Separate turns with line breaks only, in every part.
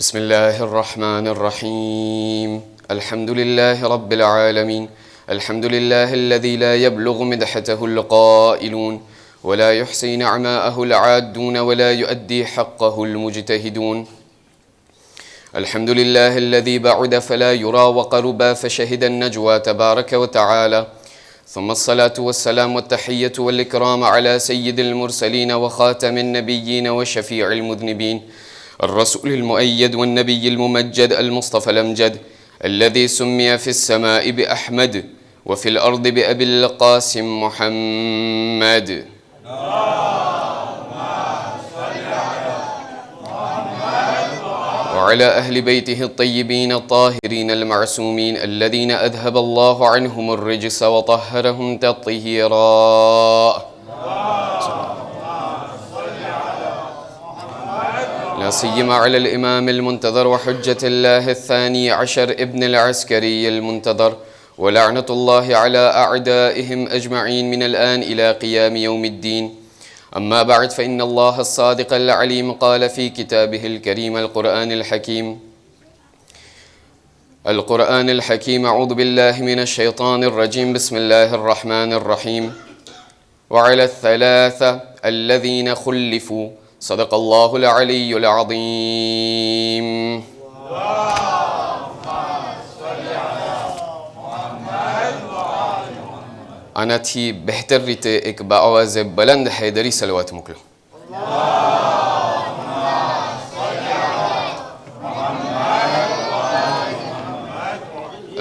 بسم الله الرحمن الرحيم الحمد لله رب العالمين الحمد لله الذي لا يبلغ مدحته القائلون ولا يحصي نعماءه العادون ولا يؤدي حقه المجتهدون الحمد لله الذي بعد فلا يرى وقربا فشهد النجوى تبارك وتعالى ثم الصلاة والسلام والتحية والإكرام على سيد المرسلين وخاتم النبيين وشفيع المذنبين الرسول المؤيد والنبي الممجد المصطفى الأمجد الذي سمي في السماء بأحمد وفي الأرض بأبي القاسم محمد وعلى أهل بيته الطيبين الطاهرين المعصومين الذين أذهب الله عنهم الرجس وطهرهم تطهيرا لا سيما على الإمام المنتظر وحجة الله الثاني عشر ابن العسكري المنتظر ولعنة الله على أعدائهم أجمعين من الآن إلى قيام يوم الدين أما بعد فإن الله الصادق العليم قال في كتابه الكريم القرآن الحكيم أعوذ بالله من الشيطان الرجيم بسم الله الرحمن الرحيم وعلى الثلاثة الذين خلفوا صدق الله العلي العظيم આનાથી બહેતર રીતે એક બાઆવાઝે બલંદ હૈદરી સલવાત મોકલો.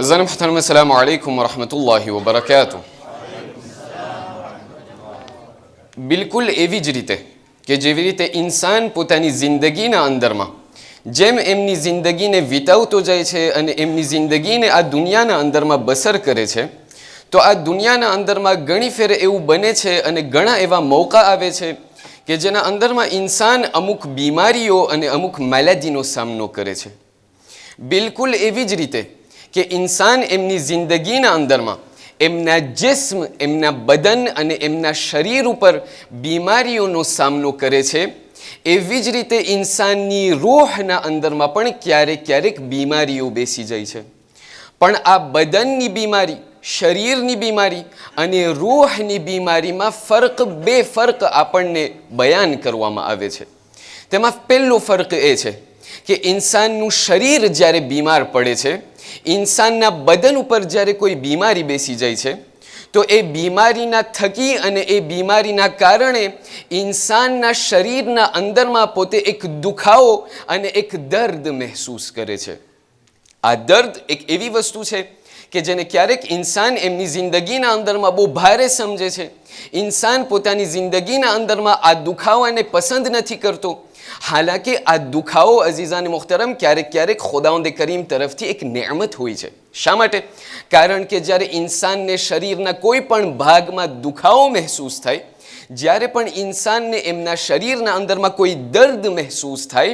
અઝાન મુહતરમ અસ્સલામુ અલૈકુમ વરહમતુલ્લાહિ વબરકાતુહ. બિલકુલ એવી જ રીતે કે જેવી રીતે ઇન્સાન પોતાની જિંદગીના અંદરમાં જેમ એમની જિંદગીને વિતાવતો જાય છે અને એમની જિંદગીને આ દુનિયાના અંદરમાં બસર કરે છે, તો આ દુનિયાના અંદરમાં ઘણી ફેર એવું બને છે અને ઘણા એવા મોકા આવે છે કે જેના અંદરમાં ઇન્સાન અમુક બીમારીઓ અને અમુક મેલેડીનો સામનો કરે છે. બિલકુલ એવી જ રીતે કે ઇન્સાન એમની જિંદગીના અંદરમાં એમના જિસ્મ, એમના બદન અને એમના શરીર ઉપર બીમારીઓનો સામનો કરે છે, એવી જ રીતે ઇન્સાનની રૂહના અંદરમાં પણ ક્યારેક ક્યારેક બીમારીઓ બેસી જાય છે. પણ આ બદનની બીમારી, શરીરની બીમારી અને રૂહની બીમારીમાં બે ફર્ક આપણને બયાન કરવામાં આવે છે. તેમાં પહેલો ફર્ક એ છે કે ઇન્સાનનું શરીર જ્યારે બીમાર પડે છે, ઇન્સાનના બદન ઉપર જ્યારે કોઈ બીમારી બેસી જાય છે, તો એ બીમારીના થકી અને એ બીમારીના કારણે ઇન્સાનના શરીરના અંદરમાં પોતે એક દુખાવો અને એક દર્દ મહેસૂસ કરે છે. આ દર્દ એક એવી વસ્તુ છે કે જેને ક્યારેક ઇન્સાન એમની જિંદગીના અંદરમાં બહુ ભારે સમજે છે. ઇન્સાન પોતાની જિંદગીના અંદરમાં આ દુખાવાને પસંદ નથી કરતો. હાલાકી આ દુખાવો અઝીઝાન મુહતરમ ક્યારેક ક્યારેક ખુદાવંદ કરીમ તરફથી એક નેમત હોય છે. શા માટે? કારણ કે જ્યારે ઇન્સાનને શરીરના કોઈ પણ ભાગમાં દુખાવો મહેસૂસ થાય, જ્યારે પણ ઇન્સાનને એમના શરીરના અંદરમાં કોઈ દર્દ મહેસૂસ થાય,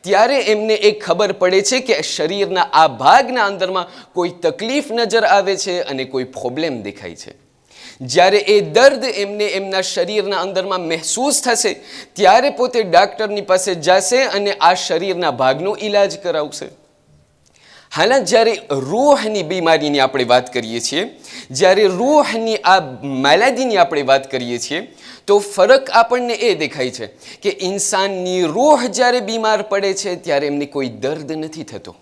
ત્યારે એમને એ ખબર પડે છે કે શરીરના આ ભાગના અંદરમાં કોઈ તકલીફ નજર આવે છે અને કોઈ પ્રોબ્લેમ દેખાય છે. જ્યારે એ દર્દ એમને એમના શરીરના અંદરમાં મહેસૂસ થશે, ત્યારે પોતે ડાક્ટરની પાસે જશે અને આ શરીરના ભાગનો ઈલાજ કરાવશે. હાલાત જ્યારે રૂહની બીમારીની આપણે વાત કરીએ છીએ, જ્યારે રૂહની આ મેલેડીની આપણે વાત કરીએ છીએ, તો ફરક આપણને એ દેખાય છે કે ઇન્સાનની રૂહ જ્યારે બીમાર પડે છે ત્યારે એમને કોઈ દર્દ નથી થતો.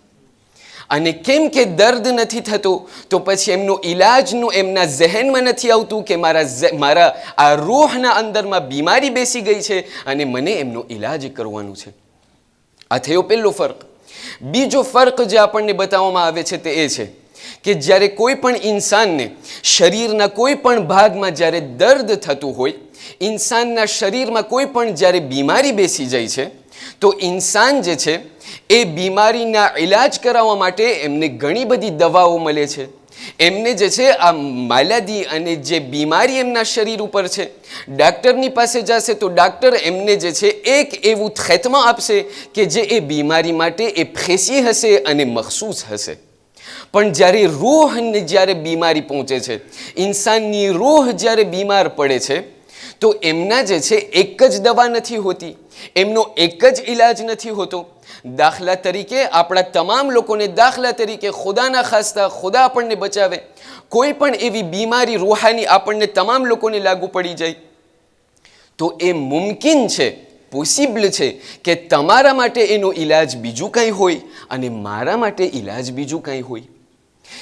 અને કેમ કે દર્દ નથી થતો, તો પછી એમનો ઈલાજનું એમના ઝહેનમાં નથી આવતું કે મારા આ રૂહના અંદરમાં બીમારી બેસી ગઈ છે અને મને એમનો ઈલાજ કરવાનું છે. આ થયો પહેલો ફર્ક. બીજો ફર્ક જે આપણને બતાવવામાં આવે છે તે એ છે કે જ્યારે કોઈ પણ ઇન્સાનને શરીરના કોઈ પણ ભાગમાં જ્યારે દર્દ થતું હોય, ઇન્સાનના શરીરમાં કોઈ પણ જ્યારે બીમારી બેસી જાય છે, તો ઇન્સાન જે છે એ બીમારીના ઈલાજ કરાવવા માટે એમને ઘણી બધી દવાઓ મળે છે. એમને જે છે આ મેલેડી અને જે બીમારી એમના શરીર ઉપર છે, ડાક્ટરની પાસે જશે તો ડાક્ટર એમને જે છે એક એવું ખેતમાં આપશે કે જે એ બીમારી માટે એ ફેસી હશે અને મખસૂસ હશે. પણ જ્યારે રૂહને જ્યારે બીમારી પહોંચે છે, ઇન્સાનની રૂહ જ્યારે બીમાર પડે છે, તો એમના જે છે એક જ દવા નથી હોતી, એમનો એક જ ઈલાજ નથી હોતો. દાખલા તરીકે આપણા તમામ લોકોને, દાખલા તરીકે ખુદાના ખાસ્તા ખુદા આપણને બચાવે, કોઈ પણ એવી બીમારી રૂહાની આપણને તમામ લોકોને લાગુ પડી જાય તો એ મુમકિન છે, પોસિબલ છે કે તમારા માટે એનો ઈલાજ બીજું કંઈ હોય અને મારા માટે ઈલાજ બીજું કંઈ હોય.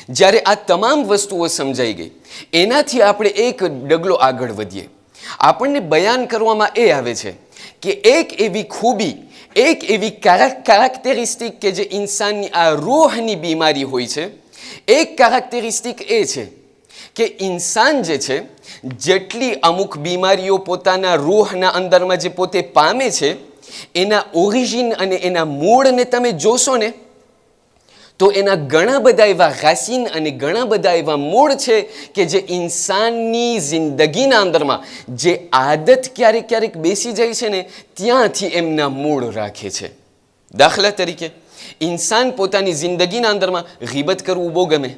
જ્યારે આ તમામ વસ્તુઓ સમજાઈ ગઈ, એનાથી આપણે એક ડગલો આગળ વધીએ. આપણને બયાન કરવામાં એ આવે છે કે એક એવી ખૂબી, એક એવી કેરેક્ટરિસ્ટિક કે જે ઇન્સાનની આ રૂહની બીમારી હોય છે, એક કેરેક્ટરિસ્ટિક એ છે કે ઇન્સાન જે છે જેટલી અમુક બીમારીઓ પોતાના રૂહના અંદરમાં જે પોતે પામે છે, એના ઓરિજિન અને એના મૂળને તમે જોશો ને તો એના ઘણા બધા એવા રાસીન અને ઘણા બધા એવા મૂળ છે કે જે ઇન્સાનની જિંદગીના અંદરમાં જે આદત ક્યારેક ક્યારેક બેસી જાય છે ને ત્યાંથી એમના મૂળ રાખે છે. દાખલા તરીકે ઇન્સાન પોતાની જિંદગીના અંદરમાં ગીબત કરવું બહુ ગમે.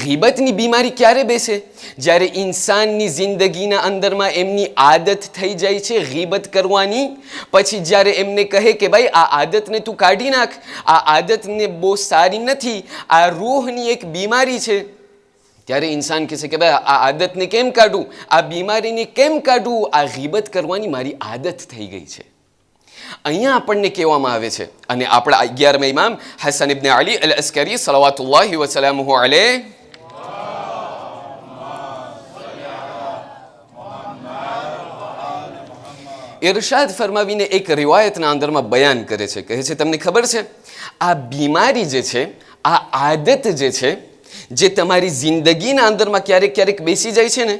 ગીબતની બીમારી ક્યારે બેસે? જ્યારે ઇન્સાનની જિંદગીના અંદરમાં એમની આદત થઈ જાય છે ગીબત કરવાની. પછી જ્યારે એમને કહે કે ભાઈ આ આદતને તું કાઢી નાખ, આ આદતને બહુ સારી નથી, આ રૂહની એક બીમારી છે, ત્યારે ઇન્સાન કહેશે કે ભાઈ આ આદતને કેમ કાઢું, આ બીમારીને કેમ કાઢું, આ ગીબત કરવાની મારી આદત થઈ ગઈ છે. અહીંયા આપણને કહેવામાં આવે છે, અને આપણા 11મા ઇમામ હસન ઇબ્ન અલી અલ અસ્કરી સલવાતુલ્લાહિ વસલામુહુ અલૈહ ઇરશાદ ફરમાવીને એક રિવાયતના અંદરમાં બયાન કરે છે. કહે છે તમને ખબર છે આ બીમારી જે છે, આ આદત જે છે, જે તમારી જિંદગીના અંદરમાં ક્યારેક ક્યારેક બેસી જાય છે ને,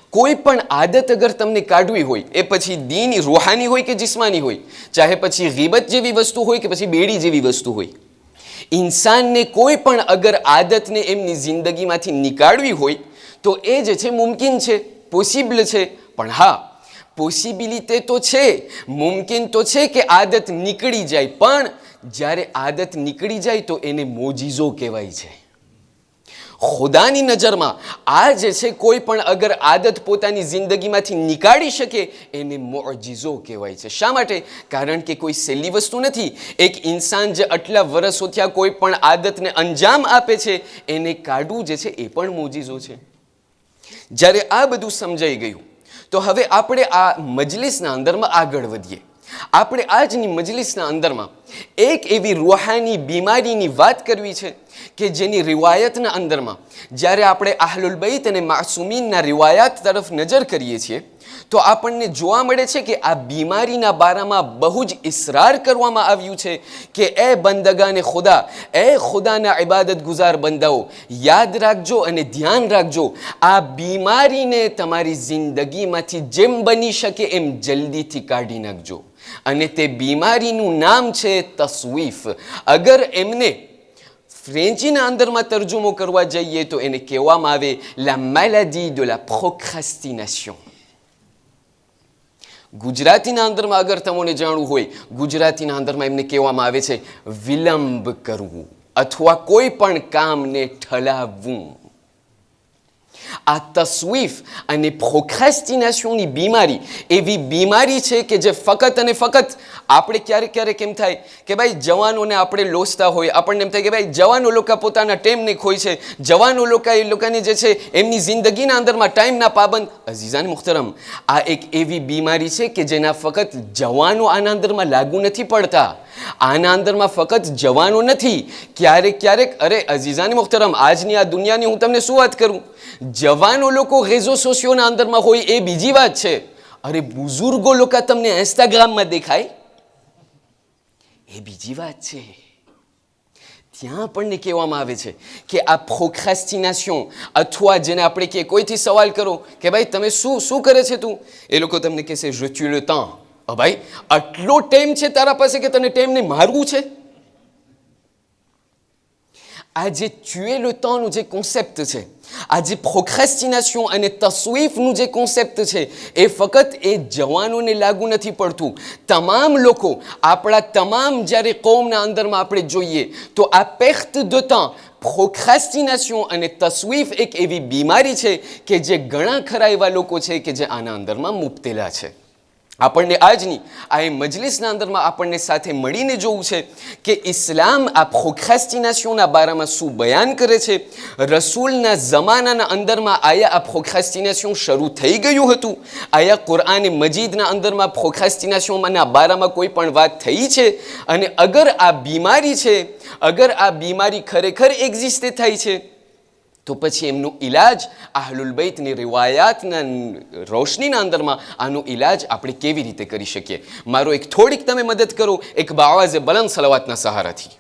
કોઈ પણ આદત અગર તમને કાઢવી હોય, એ પછી દીની રૂહાની હોય કે જિસ્માની હોય, ચાહે પછી ગીબત જેવી વસ્તુ હોય કે પછી બેડી જેવી વસ્તુ હોય, ઇન્સાનને કોઈ પણ અગર આદતને એમની જિંદગીમાંથી નીકાળવી હોય તો એ જે છે મુમકિન છે, પોસિબલ છે. પણ હા, પોસિબિલિટી તો છે, મુમકિન તો છે કે આદત નીકળી જાય, પણ જ્યારે આદત નીકળી જાય તો એને મોજીઝો કહેવાય છે. ખુદાની નજરમાં આ જે છે કોઈ પણ અગર આદત પોતાની જિંદગીમાંથી નીકાળી શકે એને મોજીઝો કહેવાય છે. શા માટે? કારણ કે કોઈ સહેલી વસ્તુ નથી. એક ઇન્સાન જે આટલા વર્ષો થયા કોઈ પણ આદતને અંજામ આપે છે, એને કાઢવું જે છે એ પણ મોજીઝો છે. જ્યારે આ બધું સમજાઈ ગયું તો હવે આપણે આ મજલિસના અંદરમાં આગળ વધીએ. આપણે આજની મજલિસના અંદરમાં એક એવી રૂહાની બીમારીની વાત કરવી છે કે જેની રિવાયતના અંદરમાં જ્યારે આપણે આહલુલ બૈત અને માસૂમીનના રિવાયાત તરફ નજર કરીએ છીએ તો આપણને જોવા મળે છે કે આ બીમારીના બારામાં બહુ જ ઇસરાર કરવામાં આવ્યું છે કે એ બંદગાને ખુદા, એ ખુદાના ઇબાદત ગુજાર બંદાઓ, યાદ રાખજો અને ધ્યાન રાખજો, આ બીમારીને તમારી જિંદગીમાંથી જેમ બની શકે એમ જલ્દીથી કાઢી નાખજો. અને તે બીમારીનું નામ છે તસવીફ. અગર એમને ફ્રેન્ચીના અંદરમાં તર્જુમો કરવા જઈએ તો એને કહેવામાં આવે la maladie de la procrastination. ગુજરાતીના અંદરમાં અગર તમને જાણવું હોય, ગુજરાતીના અંદરમાં એમને કહેવામાં આવે છે વિલંબ કરવું અથવા કોઈ પણ કામને ઠલાવવું. આ તસવીફ અને પ્રોક્રેસ્ટિનેશનની બીમારી એવી બીમારી છે કે જે ફક્ત અને ફક્ત આપણે ક્યારેક ક્યારેક એમ થાય કે ભાઈ જવાનોને આપણે લોસતા હોય, આપણને એમ થાય કે ભાઈ જવાનો લોકો પોતાના ટાઈમને ખોય છે, જવાનો લોકો એ લોકોને જે છે એમની જિંદગીના અંદરમાં ટાઈમના પાબંદ. અઝીઝાન મુખ્તરમ, આ એક એવી બીમારી છે કે જેના ફક્ત જવાનો આના અંદરમાં લાગુ નથી પડતા. આના અંદરમાં ફક્ત જવાનો નથી, ક્યારેક ક્યારેક, અરે અઝીઝાન મુખ્તરમ, આજની આ દુનિયાની હું તમને શું વાત કરું, જવાનો લોકો રેઝો સોશિયોના અંદરમાં હોય એ બીજી વાત છે, અરે બુઝુર્ગો લોકો તમને ઇન્સ્ટાગ્રામમાં દેખાય એ બીજી વાત છે. ત્યાં આપણને કહેવામાં આવે છે કે આ પ્રોક્રેસ્ટિનેશન અથવા જેને આપણે કે કોઈથી સવાલ કરો કે ભાઈ તમે શું કરે છે તું, એ લોકો તમને કહેશે je tue le temps. ભાઈ આટલો ટાઈમ છે તારા પાસે કે તને ટાઈમને મારવું છે? આ જે tuer le temps નું જે કોન્સેપ્ટ છે, આ જે પ્રોક્રેસ્ટિનેશન અને તસ્વીફનું જે કોન્સેપ્ટ છે, એ ફક્ત એ જવાનોને લાગુ નથી પડતું. તમામ લોકો, આપણા તમામ જ્યારે કોમના અંદરમાં આપણે જોઈએ તો આ perte de temps, પ્રોક્રેસ્ટિનેશન અને તસ્વીફ એક એવી બીમારી છે કે જે ઘણા ખરા એવા લોકો છે કે જે આના અંદરમાં મુબતેલા છે. આપણને આજની આ મજલિસના અંદરમાં આપણને સાથે મળીને જોવું છે કે ઇસ્લામ આ પ્રોક્રેસ્ટિનેશનના બારામાં શું બયાન કરે છે. રસૂલના જમાનાના અંદરમાં આયા આ પ્રોક્રેસ્ટિનેશન શરૂ થઈ ગયું હતું? આયા કુરઆન મજીદના અંદરમાં પ્રોક્રેસ્ટિનેશનના બારામાં કોઈ પણ વાત થઈ છે? અને અગર આ બીમારી છે, અગર આ બીમારી ખરેખર એક્ઝિસ્ટ થાય છે, તો પછી એમનો ઇલાજ અહલુલ બૈતની રિવાયાતના રોશનીના અંદરમાં આનો ઇલાજ આપણે કેવી રીતે કરી શકીએ? મારો એક થોડીક તમે મદદ કરો એક બાવાઝે બલંદ સલાવાતના સહારાથી.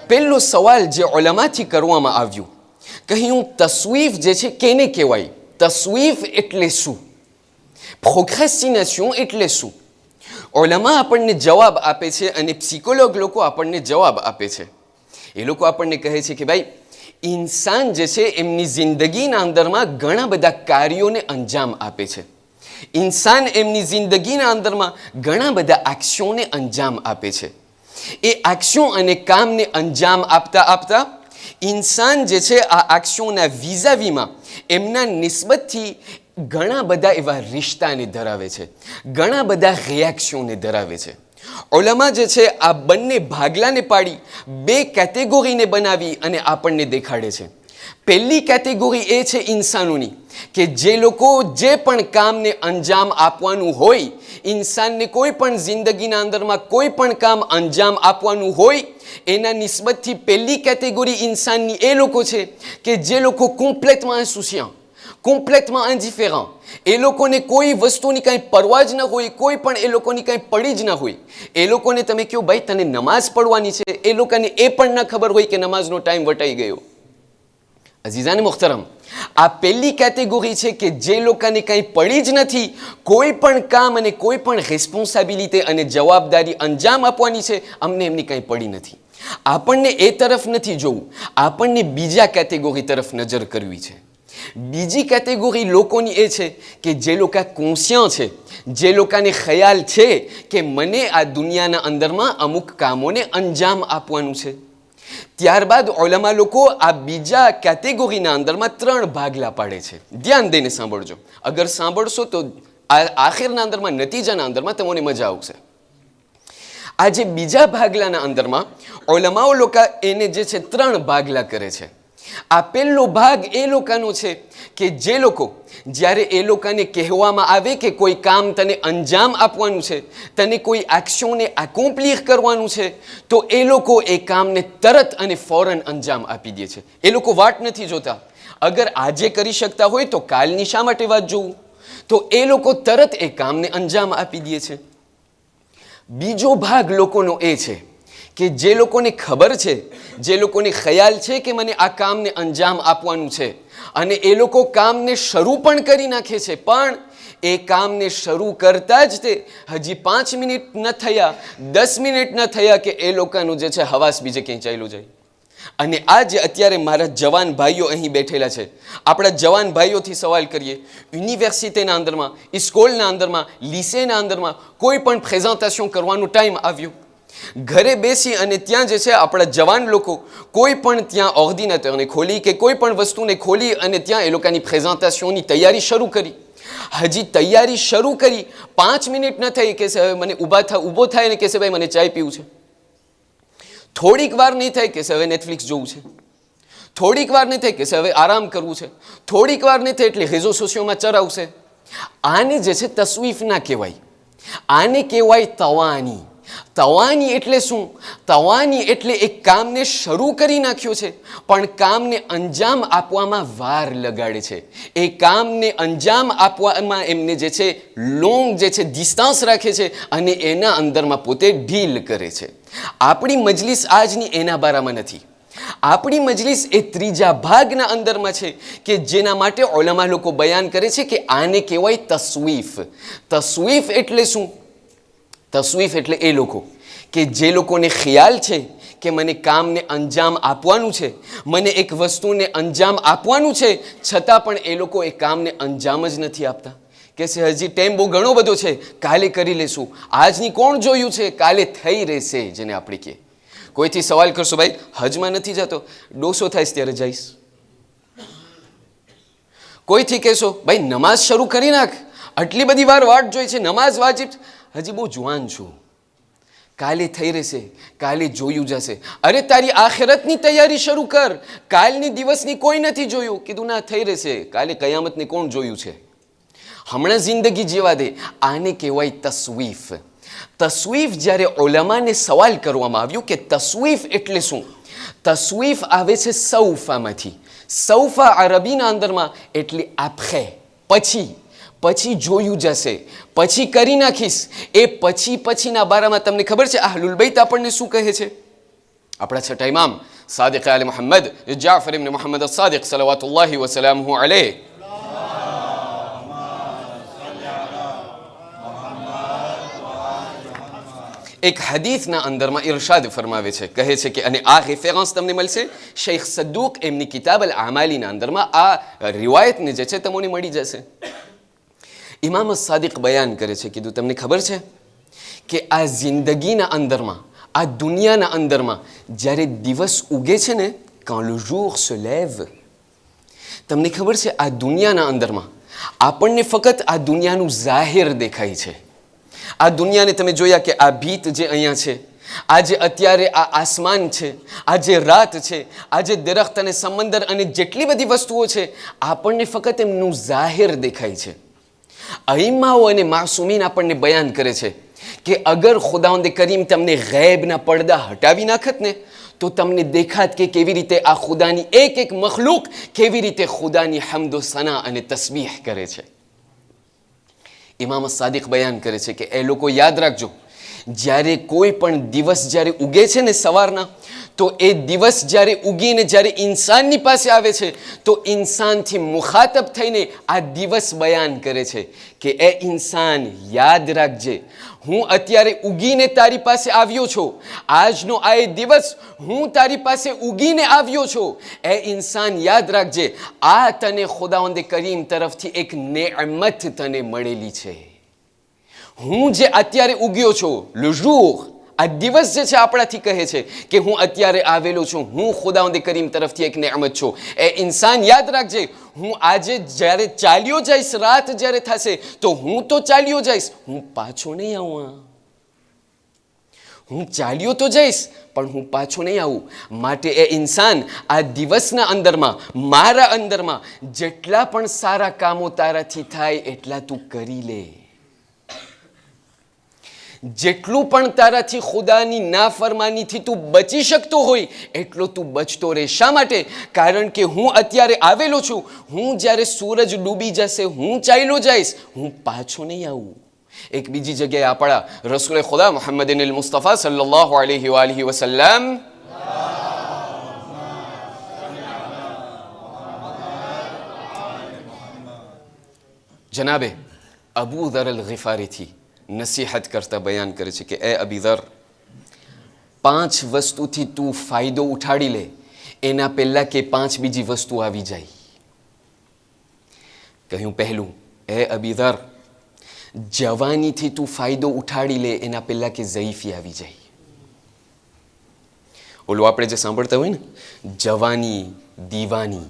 પહેલો સવાલ જે ઉલમાથી કરવામાં આવ્યું, કહ્યું તસ્વીફ જે છે કેને કહેવાય? તસ્વીફ એટલે શું? પ્રોક્રેસ્ટિનેશન એટલે શું? ઉલમા આપણને જવાબ આપે છે અને પ્સિકોલોગ લોકો આપણને જવાબ આપે છે. એ લોકો આપણને કહે છે કે ભાઈ, ઇન્સાન જે છે એમની જિંદગીના અંદરમાં ઘણા બધા કાર્યોને અંજામ આપે છે. ઇન્સાન એમની જિંદગીના અંદરમાં ઘણા બધા એક્શનને અંજામ આપે છે. એ એક્શન અને કામને અંજામ આપતા આપતા ઇન્સાન જે છે આ એક્શનના વિઝાવીમાં એમના નિસ્બતથી ઘણા બધા એવા રિશ્તાને ધરાવે છે, ઘણા બધા રિએક્શનને ધરાવે છે. ઉલમા જે છે આ બંને ભાગલાને પાડી બે કેટેગરીને બનાવી અને આપણને દેખાડે છે. પહેલી કેટેગરી એ છે ઇન્સાનોની કે જે લોકો જે પણ કામને અંજામ આપવાનું હોય, ઇન્સાનને કોઈ પણ જિંદગીના અંદરમાં કોઈ પણ કામ અંજામ આપવાનું હોય, એના નિસ્બતથી પહેલી કેટેગરી ઇન્સાનની એ લોકો છે કે જે લોકો કોમ્પ્લેટમાં ઇન્સુસિયન્ટ, કોમ્પ્લેટમાં ઇન્ડિફરન્ટ, એ લોકોને કોઈ વસ્તુની કાંઈ પરવા જ ન હોય, કોઈ પણ એ લોકોની કાંઈ પડી જ ન હોય. એ લોકોને તમે કહો ભાઈ તને નમાઝ પડવાની છે, એ લોકોને એ પણ ન ખબર હોય કે નમાઝનો ટાઈમ વટાઈ ગયો. અઝીઝાને મુખ્તરમ, આ પહેલી કેટેગરી છે કે જે લોકોને કંઈ પડી જ નથી, કોઈ પણ કામ અને કોઈ પણ રિસ્પોન્સિબિલિટી અને જવાબદારી અંજામ આપવાની છે, અમને એમની કંઈ પડી નથી. આપણને એ તરફ નથી જોવું, આપણને બીજા કેટેગરી તરફ નજર કરવી છે. બીજી કેટેગરી લોકોની એ છે કે જે લોકો કોન્શિયસ છે, જે લોકોને ખ્યાલ છે કે મને આ દુનિયાના અંદરમાં અમુક કામોને અંજામ આપવાનું છે. ત્યારબાદ ઉલમા લોકો આ બીજા કેટેગરીના અંદરમાં ત્રણ ભાગલા પાડે છે. ધ્યાન દઈને સાંભળજો, અગર સાંભળશો તો આ આખિરના અંદરમાં નતીજાના અંદરમાં તમને મજા આવશે. આ જે બીજા ભાગલાના અંદરમાં ઉલમાઓ લોકો એને જે છે ત્રણ ભાગલા કરે છે. આ પહેલો ભાગ એ લોકોનો છે કે જે લોકો જ્યારે એ લોકોને કહેવામાં આવે કે કોઈ કામ તને અંજામ આપવાનું છે, તને કોઈ એક્શનને એકોમ્પ્લીશ કરવાનું છે, તો એ લોકો એ કામને તરત અને ફોરન અંજામ આપી દે છે. એ લોકો વાટ નથી જોતા. અગર આજે કરી શકતા હોય તો કાલની શા માટે વાત જોવું? તો એ લોકો તરત એ કામને અંજામ આપી દે છે. બીજો ભાગ લોકોનો એ છે કે જે લોકોને ખબર છે, જે લોકોને ખ્યાલ છે કે મને આ કામને અંજામ આપવાનું છે અને એ લોકો કામને શરૂ પણ કરી નાખે છે, પણ એ કામને શરૂ કરતા જ તે હજી 5 મિનિટ ન થયા, 10 મિનિટ ન થયા કે એ લોકોનું જે છે હવાસ બીજે ક્યાંય ચાલ્યું જાય. અને આજે અત્યારે મારા જવાન ભાઈઓ અહીં બેઠેલા છે, આપણા જવાન ભાઈઓથી સવાલ કરીએ, યુનિવર્સિટીના અંદરમાં, સ્કૂલના અંદરમાં, લીસેના અંદરમાં કોઈ પણ પ્રેઝન્ટેશન કરવાનો ટાઈમ આવ્યો, ઘરે બેસી અને ત્યાં જે છે આપણા જવાન લોકો કોઈ પણ ત્યાં ઓર્ડિનેટરને ખોલી કે કોઈ પણ વસ્તુને ખોલી અને ત્યાં એ લોકોની પ્રેઝન્ટેશનની તૈયારી શરૂ કરી. હજી તૈયારી શરૂ કરી 5 મિનિટ ન થઈ કે હવે મને ઊભો થાય ને કહેશે ભાઈ મને ચાય પીવું છે. થોડીક વાર નહીં થાય કે હવે નેટફ્લિક્સ જોવું છે. થોડીક વાર નહીં થાય કે હવે આરામ કરવું છે. થોડીક વાર નહીં થાય એટલે રેઝો સોશિયોમાં ચરાવશે. આને જે છે તસ્વીફ ના કહેવાય, આને કહેવાય તવાની. તવાની એટલે શું? તવાની એટલે એક કામને શરૂ કરી નાખ્યો છે પણ કામને અંજામ આપવામાં વાર લગાડે છે. એ કામને અંજામ આપવામાં એમને જે છે લોંગ જે છે ડિસ્ટન્સ રાખે છે અને એના અંદરમાં પોતે ઢીલ કરે છે. આપણી મજલિસ આજની એના બારામાં નથી. આપણી મજલિસ એ ત્રીજા ભાગના અંદરમાં છે કે જેના માટે ઉલમા લોકો બયાન કરે છે કે આને કહેવાય તસ્વીફ. તસ્વીફ એટલે શું? તસવીફ એટલે એ લોકો કે જે લોકોને ખ્યાલ છે કે મને કામને અંજામ આપવાનું છે, મને એક વસ્તુને અંજામ આપવાનું છે, છતાં પણ એ લોકો એ કામને અંજામ જ નથી આપતા. કે છે હજી ટાઈમ બહુ ઘણો બધો છે, કાલે કરી લેશું, આજની કોણ જોયું છે, કાલે થઈ રહેશે. જેને આપણે કહીએ, કોઈથી સવાલ કરશો, ભાઈ હજમાં નથી જતો, ડોસો થાય ત્યારે જઈશ. કોઈથી કહેશો, ભાઈ નમાઝ શરૂ કરી નાખ, આટલી બધી વાર વાટ જોઈ છે, નમાઝ વાજિબ, હજી બહુ જુવાન છું, કાલે થઈ રહેશે, કાલે જોયું જશે. અરે તારી આખિરતની તૈયારી શરૂ કર, કાલની દિવસની કોઈ નથી જોયું. કીધું ના, થઈ રહેશે, કાલે કયામતની કોણ જોયું છે, હમણાં જિંદગી જીવા દે. આને કહેવાય તસવીફ. તસવીફ જ્યારે ઉલમાને સવાલ કરવામાં આવ્યું કે તસવીફ એટલે શું, તસવીફ આવે છે સૌફામાંથી. સૌફા અરબીના અંદરમાં એટલે આપખે, પછી જોયું જશે, પછી કરી નાખીશ. એ પછીના બારામાં તમને ખબર છે અહલુલ બૈત આપણને શું કહે છે? આપણા છઠ્ઠા ઇમામ સાદિક આલે મુહમ્મદ જાફર ઇબ્ન મુહમ્મદ અસ-સાદિક સલવાતુલ્લાહિ વ સલામુહુ અલૈહ એક હદીથના અંદરમાં ઇરશાદ ફરમાવે છે, કહે છે કે, અને આ રેફરન્સ તમને મળશે શેખ સદ્દુક એમની કિતાબ અલ આમાલીના અંદરમાં, આ રિવાયતને જે છે તમને મળી જશે. ઇમામ સાદિક બયાન કરે છે, કીધું તમને ખબર છે કે આ જિંદગીના અંદરમાં, આ દુનિયાના અંદરમાં જ્યારે દિવસ ઉગે છે ને, quand le jour se lève, તમને ખબર છે આ દુનિયાના અંદરમાં આપણને ફક્ત આ દુનિયાનું જાહેર દેખાય છે. આ દુનિયાને તમે જોયા કે આ ભીત જે અહીંયા છે, આજે અત્યારે આ આસમાન છે, આ જે રાત છે, આ જે દરખ્ત અને સમંદર અને જેટલી બધી વસ્તુઓ છે, આપણને ફક્ત એમનું જાહેર દેખાય છે. અઈમાઓ અને માસુમીન આપણને બયાન કરે છે કે અગર ખુદાવંદ કરીમ તમને ગૈબના પડદા હટાવી નાખત ને, તો તમને દેખાત કે કેવી રીતે આ ખુદાની એક એક મખલૂક કેવી રીતે ખુદાની હમદ સના અને તસ્બીહ કરે છે. ઇમામ સાદિક બયાન કરે છે કે એ લોકો યાદ રાખજો, જ્યારે કોઈ પણ દિવસ જ્યારે ઉગે છે ને સવારના, તો એ દિવસ જ્યારે ઉગીને જ્યારે ઇન્સાનની પાસે આવે છે, તો ઇન્સાનથી મુખાતબ થઈને આ દિવસ બયાન કરે છે કે એ ઇન્સાન યાદ રાખજે, હું અત્યારે ઉગીને તારી પાસે આવ્યો છું, આજનો આ એ દિવસ હું તારી પાસે ઉગીને આવ્યો છું. એ ઇન્સાન યાદ રાખજે, આ તને ખુદાવંદ કરીમ તરફથી એક નેમત તને મળેલી છે. હું જે અત્યારે ઉગ્યો છું, le jour, આ દિવસ જે છે આપણાથી કહે છે કે હું અત્યારે આવેલો છું, હું ખુદાવંદ કરીમ તરફથી એક નેમત છું. એ ઇન્સાન યાદ રાખજે, હું આજે જ્યારે ચાલ્યો જઈશ, રાત જ્યારે થશે, તો હું તો ચાલ્યો જઈશ, હું પાછો નહીં આવું. હું ચાલ્યો તો જઈશ પણ હું પાછો નહીં આવું. માટે એ ઇન્સાન આ દિવસના અંદરમાં, મારા અંદરમાં જેટલા પણ સારા કામો તારાથી થાય એટલા તું કરી લે. જેટલું પણ તારાથી ખુદાની નાફરમાનીથી તું બચી શકતો હોય એટલો તું બચતો રહે. શા માટે? કારણ કે હું અત્યારે આવેલો છું, હું જ્યારે સૂરજ ડૂબી જશે હું ચાલ્યો જઈશ, હું પાછો નહીં આવું. એક બીજી જગ્યાએ આપણા રસૂલ ખુદા મુહમ્મદ મુસ્તફા સલ્લલ્લાહુ અલૈહિ વાલિહિ વસલ્લમ જનાબે અબુ ذر અલ-ગિફારીથી નસીહત કરતા બયાન કરે છે કે એ અબી ذر, 5 વસ્તુથી તું ફાયદો ઉઠાડી લે એના પહેલા કે 5 બીજી વસ્તુ આવી જાય. કહ્યું પહેલું, એ અબી ذر, જવાનીથી તું ફાયદો ઉઠાડી લે એના પહેલા કે ઝઈફી આવી જાય. ઓલું આપણે જે સાંભળતા હોય ને, જવાની દીવાની,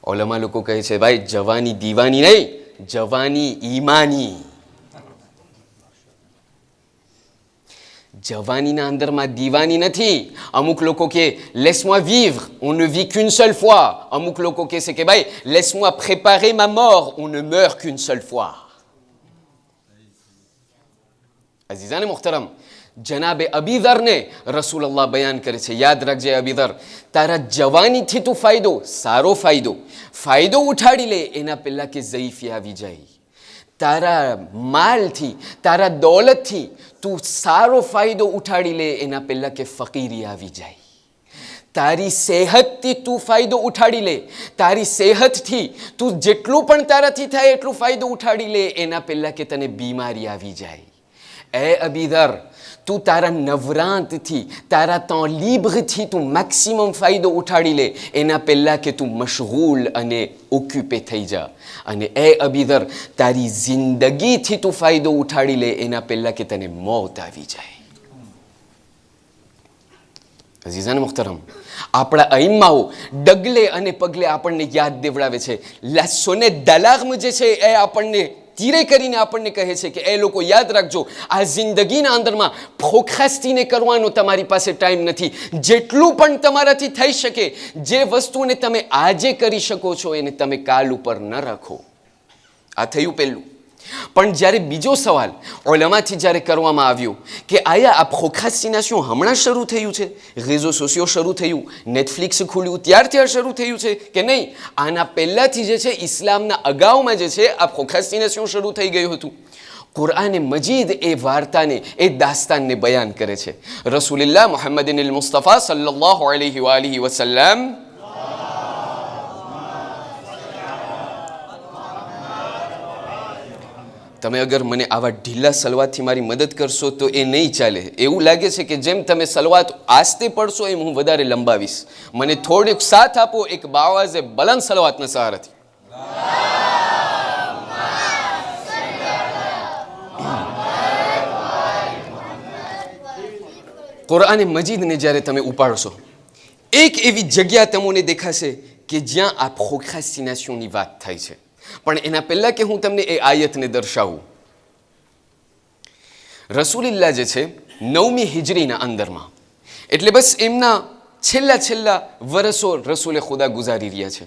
ઓલામાં લોકો કહે છે ભાઈ જવાની દીવાની નહીં, જવાની ઈમાની. જવાનીના અંદરમાં દીવાની નથી. અમુક લોકો કે laisse-moi vivre, on ne vit qu'une seule fois. અમુક લોકો કહે છે કે ભાઈ laisse-moi préparer ma mort, on ne meurt qu'une seule fois. અઝીઝાને મુહતરમ, જનાબે અબી ذرને રસૂલુલ્લાહ બયાન કરે છે, યાદ રાખજે અબી ذر, તારા જવાનીથી તું સારો ફાયદો ઉઠાડી લે એના પહેલા કે ઝઈફી આવી જાય. તારા માલથી, તારા દોલતથી તું સારો ફાયદો ઉઠાડી લે એના પહેલા કે ફકીરી આવી જાય. તારી સેહતથી તું ફાયદો ઉઠાડી લે, તારી સેહતથી તું જેટલું પણ તારાથી થાય એટલું ફાયદો ઉઠાડી લે એના પહેલા કે તને બીમારી આવી જાય. એ અબીધર, તું તારા નવરાંતથી, તારા temps libreથી તું મેક્સિમમ ફાયદો ઉઠાડી લે એના પહેલાં કે તું મશગુલ અને ઓક્યુપે થઈ જા. અને એ અબીધર, તારી જિંદગીથી તું ફાયદો ઉઠાડી લે એના પહેલાં કે તને મોત આવી જાય. અઝીઝાન મુખ્તરમ, આપણા અઈમ્માઓ ડગલે અને પગલે આપણને યાદ દેવડાવે છે. સોને દલાગમ જે છે એ આપણને તીરે કરીને આપણને કહે છે કે એ લોકો યાદ રાખજો, આ જિંદગીના અંદરમાં પ્રોક્રેસ્ટિનેટ કરવાનો તમારી પાસે ટાઈમ નથી. જેટલું પણ તમારાથી થઈ શકે, જે વસ્તુને તમે આજે કરી શકો છો એને તમે કાલ ઉપર ન રાખો. આ થયું પહેલું. પણ જ્યારે બીજો સવાલ ઉલમાથી જ્યારે કરવામાં આવ્યો કે આયા આ પ્રોક્રેસ્ટિનેશન હમણાં શરૂ થયું છે, રેઝો સોશિયો શરૂ થયું, નેટફ્લિક્સ ખુલ્યું ત્યારથી આ શરૂ થયું છે કે નહીં, આના પહેલાંથી જે છે ઇસ્લામના અગાઉમાં જે છે આ પ્રોક્રેસ્ટિનેશન શરૂ થઈ ગયું હતું. કુરઆને મજીદ એ વાર્તાને, એ દાસ્તાનને બયાન કરે છે. રસૂલુલ્લાહ મુહમ્મદિન અલ મુસ્તફા સલ્લલ્લાહુ અલૈહિ વાલિહિ વસલ્લમ તમે અગર મને આવા ઢીલા સલવાતથી મારી મદદ કરશો તો એ નહીં ચાલે. એવું લાગે છે કે જેમ તમે સલવાત આસ્તે પડશો એમ હું વધારે લંબાવીશ. મને થોડોક સાથ આપો એક બાવાઝે બલંદ સલવાતના સહારાથી. કુરઆને મજીદને જ્યારે તમે ઉપાડશો, એક એવી જગ્યા તમને દેખાશે કે જ્યાં આ પ્રોક્રેસ્ટિનેશનની વાત થાય છે. પણ એના પહેલાં કે હું તમને એ આયતને દર્શાવું, રસૂલુલ્લાહ જે છે 9મી હિજરીના અંદરમાં, એટલે બસ એમના છેલ્લા વર્ષો રસૂલે ખુદા ગુજારી રહ્યા છે.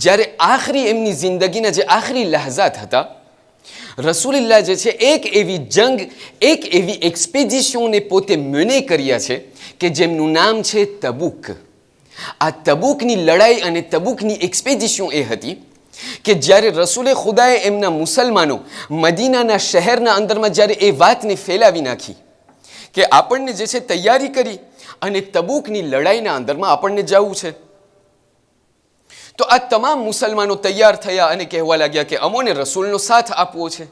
જ્યારે આખરી એમની જિંદગીના જે આખરી લહઝાત હતા, રસૂલુલ્લાહ જે છે એક એવી જંગ, એક એવી એક્સપેડિશનને પોતે મેને કર્યા છે કે જેમનું નામ છે તબુક. આ તબુકની લડાઈ અને તબુકની એક્સપેડિશન એ હતી કે જ્યારે રસૂલે ખુદાએ એમના મુસલમાનો મદીનાના શહેરના અંદરમાં જ્યારે એ વાતને ફેલાવી નાખી કે આપણને જે છે તૈયારી કરી અને તબુકની લડાઈના અંદરમાં આપણને જવું છે, તો આ તમામ મુસલમાનો તૈયાર થયા અને કહેવા લાગ્યા કે અમોને રસૂલનો સાથ આપવો છે.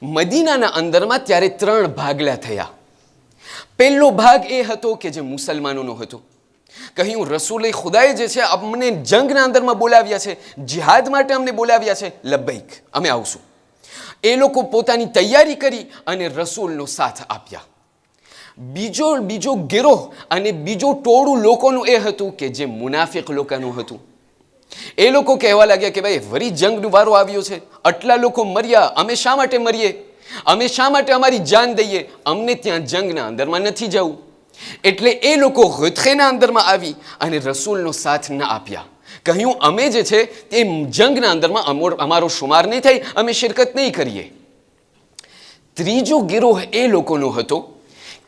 મદીનાના અંદરમાં ત્યારે 3 ભાગલા થયા. પહેલો ભાગ એ હતો કે જે મુસલમાનોનો હતો. કહ્યું રસૂલે ખુદાએ જે છે અમને જંગના અંદરમાં બોલાવ્યા છે, જિહાદ માટે અમને બોલાવ્યા છે, લબ્બૈક, અમે આવશું. એ લોકો પોતાની તૈયારી કરી અને રસૂલનો સાથ આપ્યા. બીજો ગિરોહ અને બીજો ટોળું લોકોનું એ હતું કે જે મુનાફિક લોકોનું હતું. એ લોકો કહેવા લાગ્યા કે ભાઈ વરી જંગનો વારો આવ્યો છે, આટલા લોકો મર્યા, અમે શા માટે મરીએ, અમે શા માટે અમારી જાન દઈએ, અમને ત્યાં જંગના અંદરમાં નથી જવું. એટલે એ લોકો ગથેના અંદરમાં આવી અને રસૂલનો સાથ ન આપ્યા. કહ્યું અમે જે છે તે જંગના અંદરમાં અમારો શુમાર નહીં થાય, અમે શિરકત નહીં કરીએ. ત્રીજો ગિરોહ એ લોકોનો હતો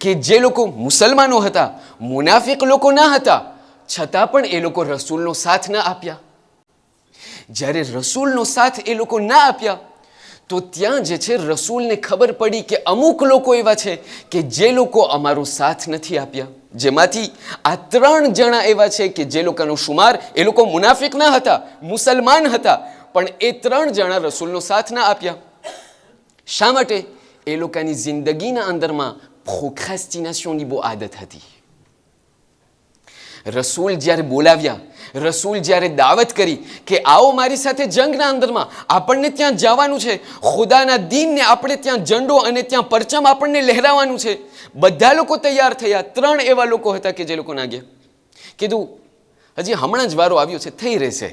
કે જે લોકો મુસલમાનો હતા, મુનાફિક લોકો ના હતા, છતાં પણ એ લોકો રસૂલનો સાથ ન આપ્યા. જ્યારે રસૂલનો સાથ એ લોકો ના આપ્યા તો ત્યાં જે છે રસૂલને ખબર પડી કે અમુક લોકો એવા છે કે જે લોકો અમારો સાથ નથી આપ્યા. જેમાંથી આ 3 જણા એવા છે કે જે લોકોનો શુમાર, એ લોકો મુનાફિક ના હતા, મુસલમાન હતા, પણ એ 3 જણા રસૂલનો સાથ ના આપ્યા. શા માટે? એ લોકોની જિંદગીના અંદરમાં પ્રોક્રેસ્ટિનેશનની બહુ આદત હતી. રસૂલ જ્યારે બોલાવ્યા, રસૂલ જ્યારે દાવત કરી કે આવો મારી સાથે જંગના અંદરમાં, આપણને ત્યાં જવાનું છે, ખુદાના દીનને આપણે ત્યાં ઝંડો અને ત્યાં પરચમ આપણને લહેરાવાનું છે, બધા લોકો તૈયાર થયા. 3 એવા લોકો હતા કે જે લોકો ના ગયા. કીધું હજી હમણાં જ વારો આવ્યો છે, થઈ રહેશે,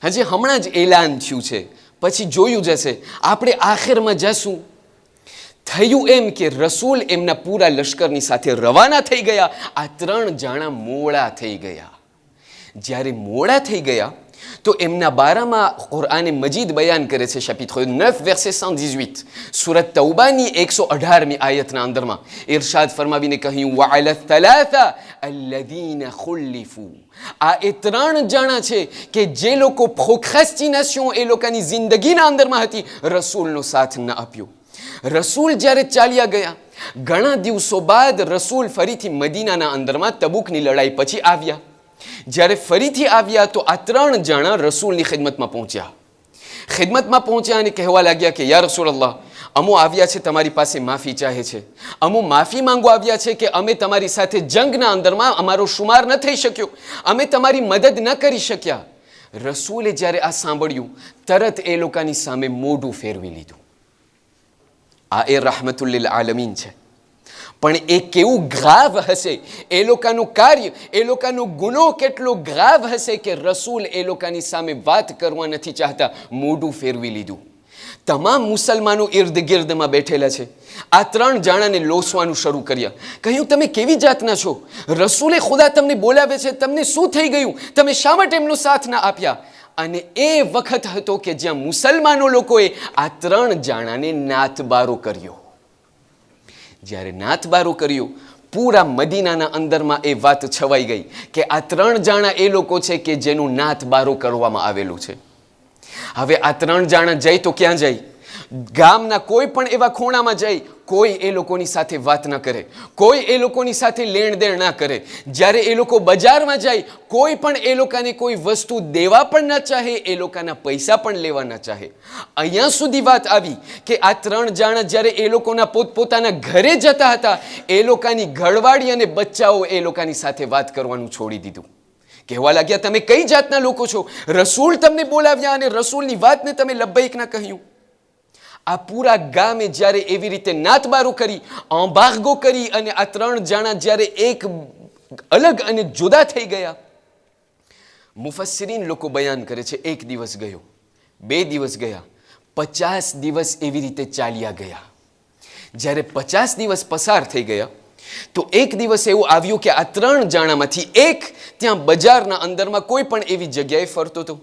હજી હમણાં જ એલાન થયું છે, પછી જોયું જશે, આપણે આખિરમાં જશું. થયું એમ કે રસૂલ એમના પૂરા લશ્કરની સાથે રવાના થઈ ગયા. આ 3 જણા મોડા થઈ ગયા. જ્યારે મોડા થઈ ગયા તો એમના બારામાં કુરઆને મજીદ બયાન કરે છે. chapitre 9 verset 118 સુરત તૌબાની 118મી આયતના અંદરમાં ઇરશાદ ફરમાવીને કહ્યું વઅલા થલાથા અલ્લઝીના ખુલ્લિફુ. આ એ 3 જણા છે કે જે લોકો પ્રોક્રેસ્ટિનેશન એ લોકોની જિંદગીના અંદરમાં હતી, રસૂલનો સાથ ન આપ્યો. રસૂલ જ્યારે ચાલ્યા ગયા, ઘણા દિવસો બાદ રસૂલ ફરીથી મદીનાના અંદરમાં તબુકની લડાઈ પછી આવ્યા. જ્યારે ફરીથી આવ્યા તો આ 3 જણા રસૂલની ખિદમતમાં પહોંચ્યા. ખિદમતમાં પહોંચ્યા અને કહેવા લાગ્યા કે યા રસૂલલ્લાહ, અમો આવ્યા છે તમારી પાસે માફી ચાહે છે, અમો માફી માંગવા આવ્યા છે કે અમે તમારી સાથે જંગના અંદરમાં અમારો શુમાર ન થઈ શક્યો, અમે તમારી મદદ ન કરી શક્યા. રસૂલે જ્યારે આ સાંભળ્યું તરત એ લોકોની સામે મોઢું ફેરવી લીધું. આ એ rahmatul lil આલમીન છે. પણ એ કેવું ગ્રાવ હશે, એ લોકોનું કાર્ય, એ લોકોનો ગુનો કેટલો ગ્રાવ હશે કે રસૂલ એ લોકોની સામે વાત કરવા નથી ચાહતા, મોઢું ફેરવી લીધું. તમામ મુસલમાનો ઇર્દ ગિર્દમાં બેઠેલા છે. આ 3 જણાને લોસવાનું શરૂ કર્યા. કહ્યું તમે કેવી જાતના છો? રસૂલે ખુદા તમને બોલાવે છે, તમને શું થઈ ગયું? તમે શા માટે એમનો સાથ ના આપ્યા? અને એ વખત હતો કે જ્યાં મુસલમાનો લોકોએ આ 3 જણાને નાથબારો કર્યો. જ્યારે નાથબારો કર્યો, પૂરા મદીનાના અંદરમાં એ વાત છવાઈ ગઈ કે આ 3 જણા એ લોકો છે કે જેનું નાથબારો કરવામાં આવેલું છે. હવે આ 3 જણા જાય તો ક્યાં જાય? ગામના કોઈ પણ એવા ખૂણામાં જાય, કોઈ એ લોકોની સાથે વાત ન કરે, કોઈ એ લોકોની સાથે લેણ દેણ ના કરે. જ્યારે એ લોકો બજારમાં જાય, કોઈ પણ એ લોકોને કોઈ વસ્તુ દેવા પણ ન ચાહે, એ લોકોના પૈસા પણ લેવા ન ચાહે. અહીંયા સુધી વાત આવી કે આ 3 જણા જ્યારે એ લોકોના પોતપોતાના ઘરે જતા હતા, એ લોકોની ઘરવાળી અને બચ્ચાઓ એ લોકોની સાથે વાત કરવાનું છોડી દીધું. કહેવા લાગ્યા તમે કઈ જાતના લોકો છો? રસૂલ તમને બોલાવ્યા અને રસૂલની વાતને તમે લબ્બૈક ના કહ્યું. આ પૂરા ગામે જ્યારે એવી રીતે નાતબારો કરી, અંબાગો કરી અને આ 3 જણા જ્યારે એક અલગ અને જુદા થઈ ગયા, મુફસ્સિરીન લોકો બયાન કરે છે 1 દિવસ ગયો, 2 દિવસ ગયા, 50 દિવસ એવી રીતે ચાલ્યા ગયા. જ્યારે 50 દિવસ પસાર થઈ ગયા તો એક દિવસ એવું આવ્યું કે આ 3 જણામાંથી એક ત્યાં બજારના અંદરમાં કોઈ પણ એવી જગ્યાએ ફરતો હતો.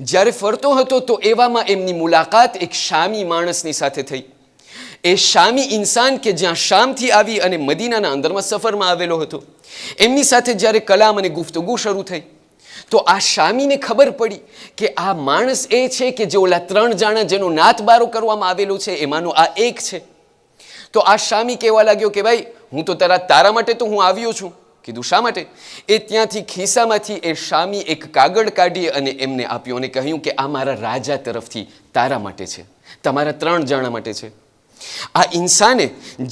જ્યારે ફરતો હતો તો એવામાં એમની મુલાકાત એક શામી માણસની સાથે થઈ. એ શામી ઇન્સાન કે જ્યાં શામથી આવી અને મદીનાના અંદરમાં સફરમાં આવેલો હતો, એમની સાથે જ્યારે કલામ અને ગુફ્તગુ શરૂ થઈ તો આ શામીને ખબર પડી કે આ માણસ એ છે કે જે ઓલા 3 જણા જેનો નાતબારો કરવામાં આવેલો છે એમાંનો આ એક છે. તો આ શામી કહેવા લાગ્યો કે ભાઈ હું તો તારા માટે તો હું આવ્યો છું. કીધું શા માટે? એ ત્યાંથી ખિસ્સામાંથી એ શામી એક કાગળ કાઢી અને એમને આપ્યો અને કહ્યું કે આ મારા રાજા તરફથી તારા માટે છે, તમારા 3 જણા માટે છે. આ ઇન્સાને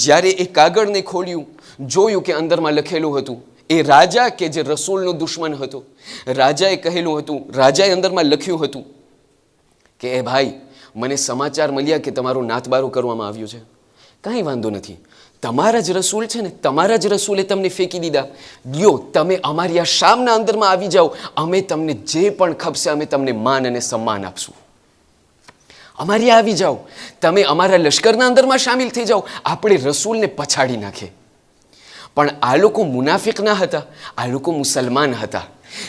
જ્યારે એ કાગળને ખોલ્યું, જોયું કે અંદરમાં લખેલું હતું, એ રાજા કે જે રસૂલનો દુશ્મન હતો, રાજાએ કહેલું હતું, રાજાએ અંદરમાં લખ્યું હતું કે એ ભાઈ મને સમાચાર મળ્યા કે તમારો નાતબારો કરવામાં આવ્યો છે. કાંઈ વાંધો નથી, તમારા જ રસૂલ છે ને, તમારા જ રસૂલે તમને ફેંકી દીધા. લ્યો તમે અમારી આ શામના અંદરમાં આવી જાઓ, અમે તમને જે પણ ખપશે અમે તમને માન અને સન્માન આપશું. અમારી આવી જાઓ, તમે અમારા લશ્કરના અંદરમાં સામેલ થઈ જાઓ, આપણે રસૂલને પછાડી નાખે. પણ આ લોકો મુનાફિક ના હતા, આ લોકો મુસલમાન હતા.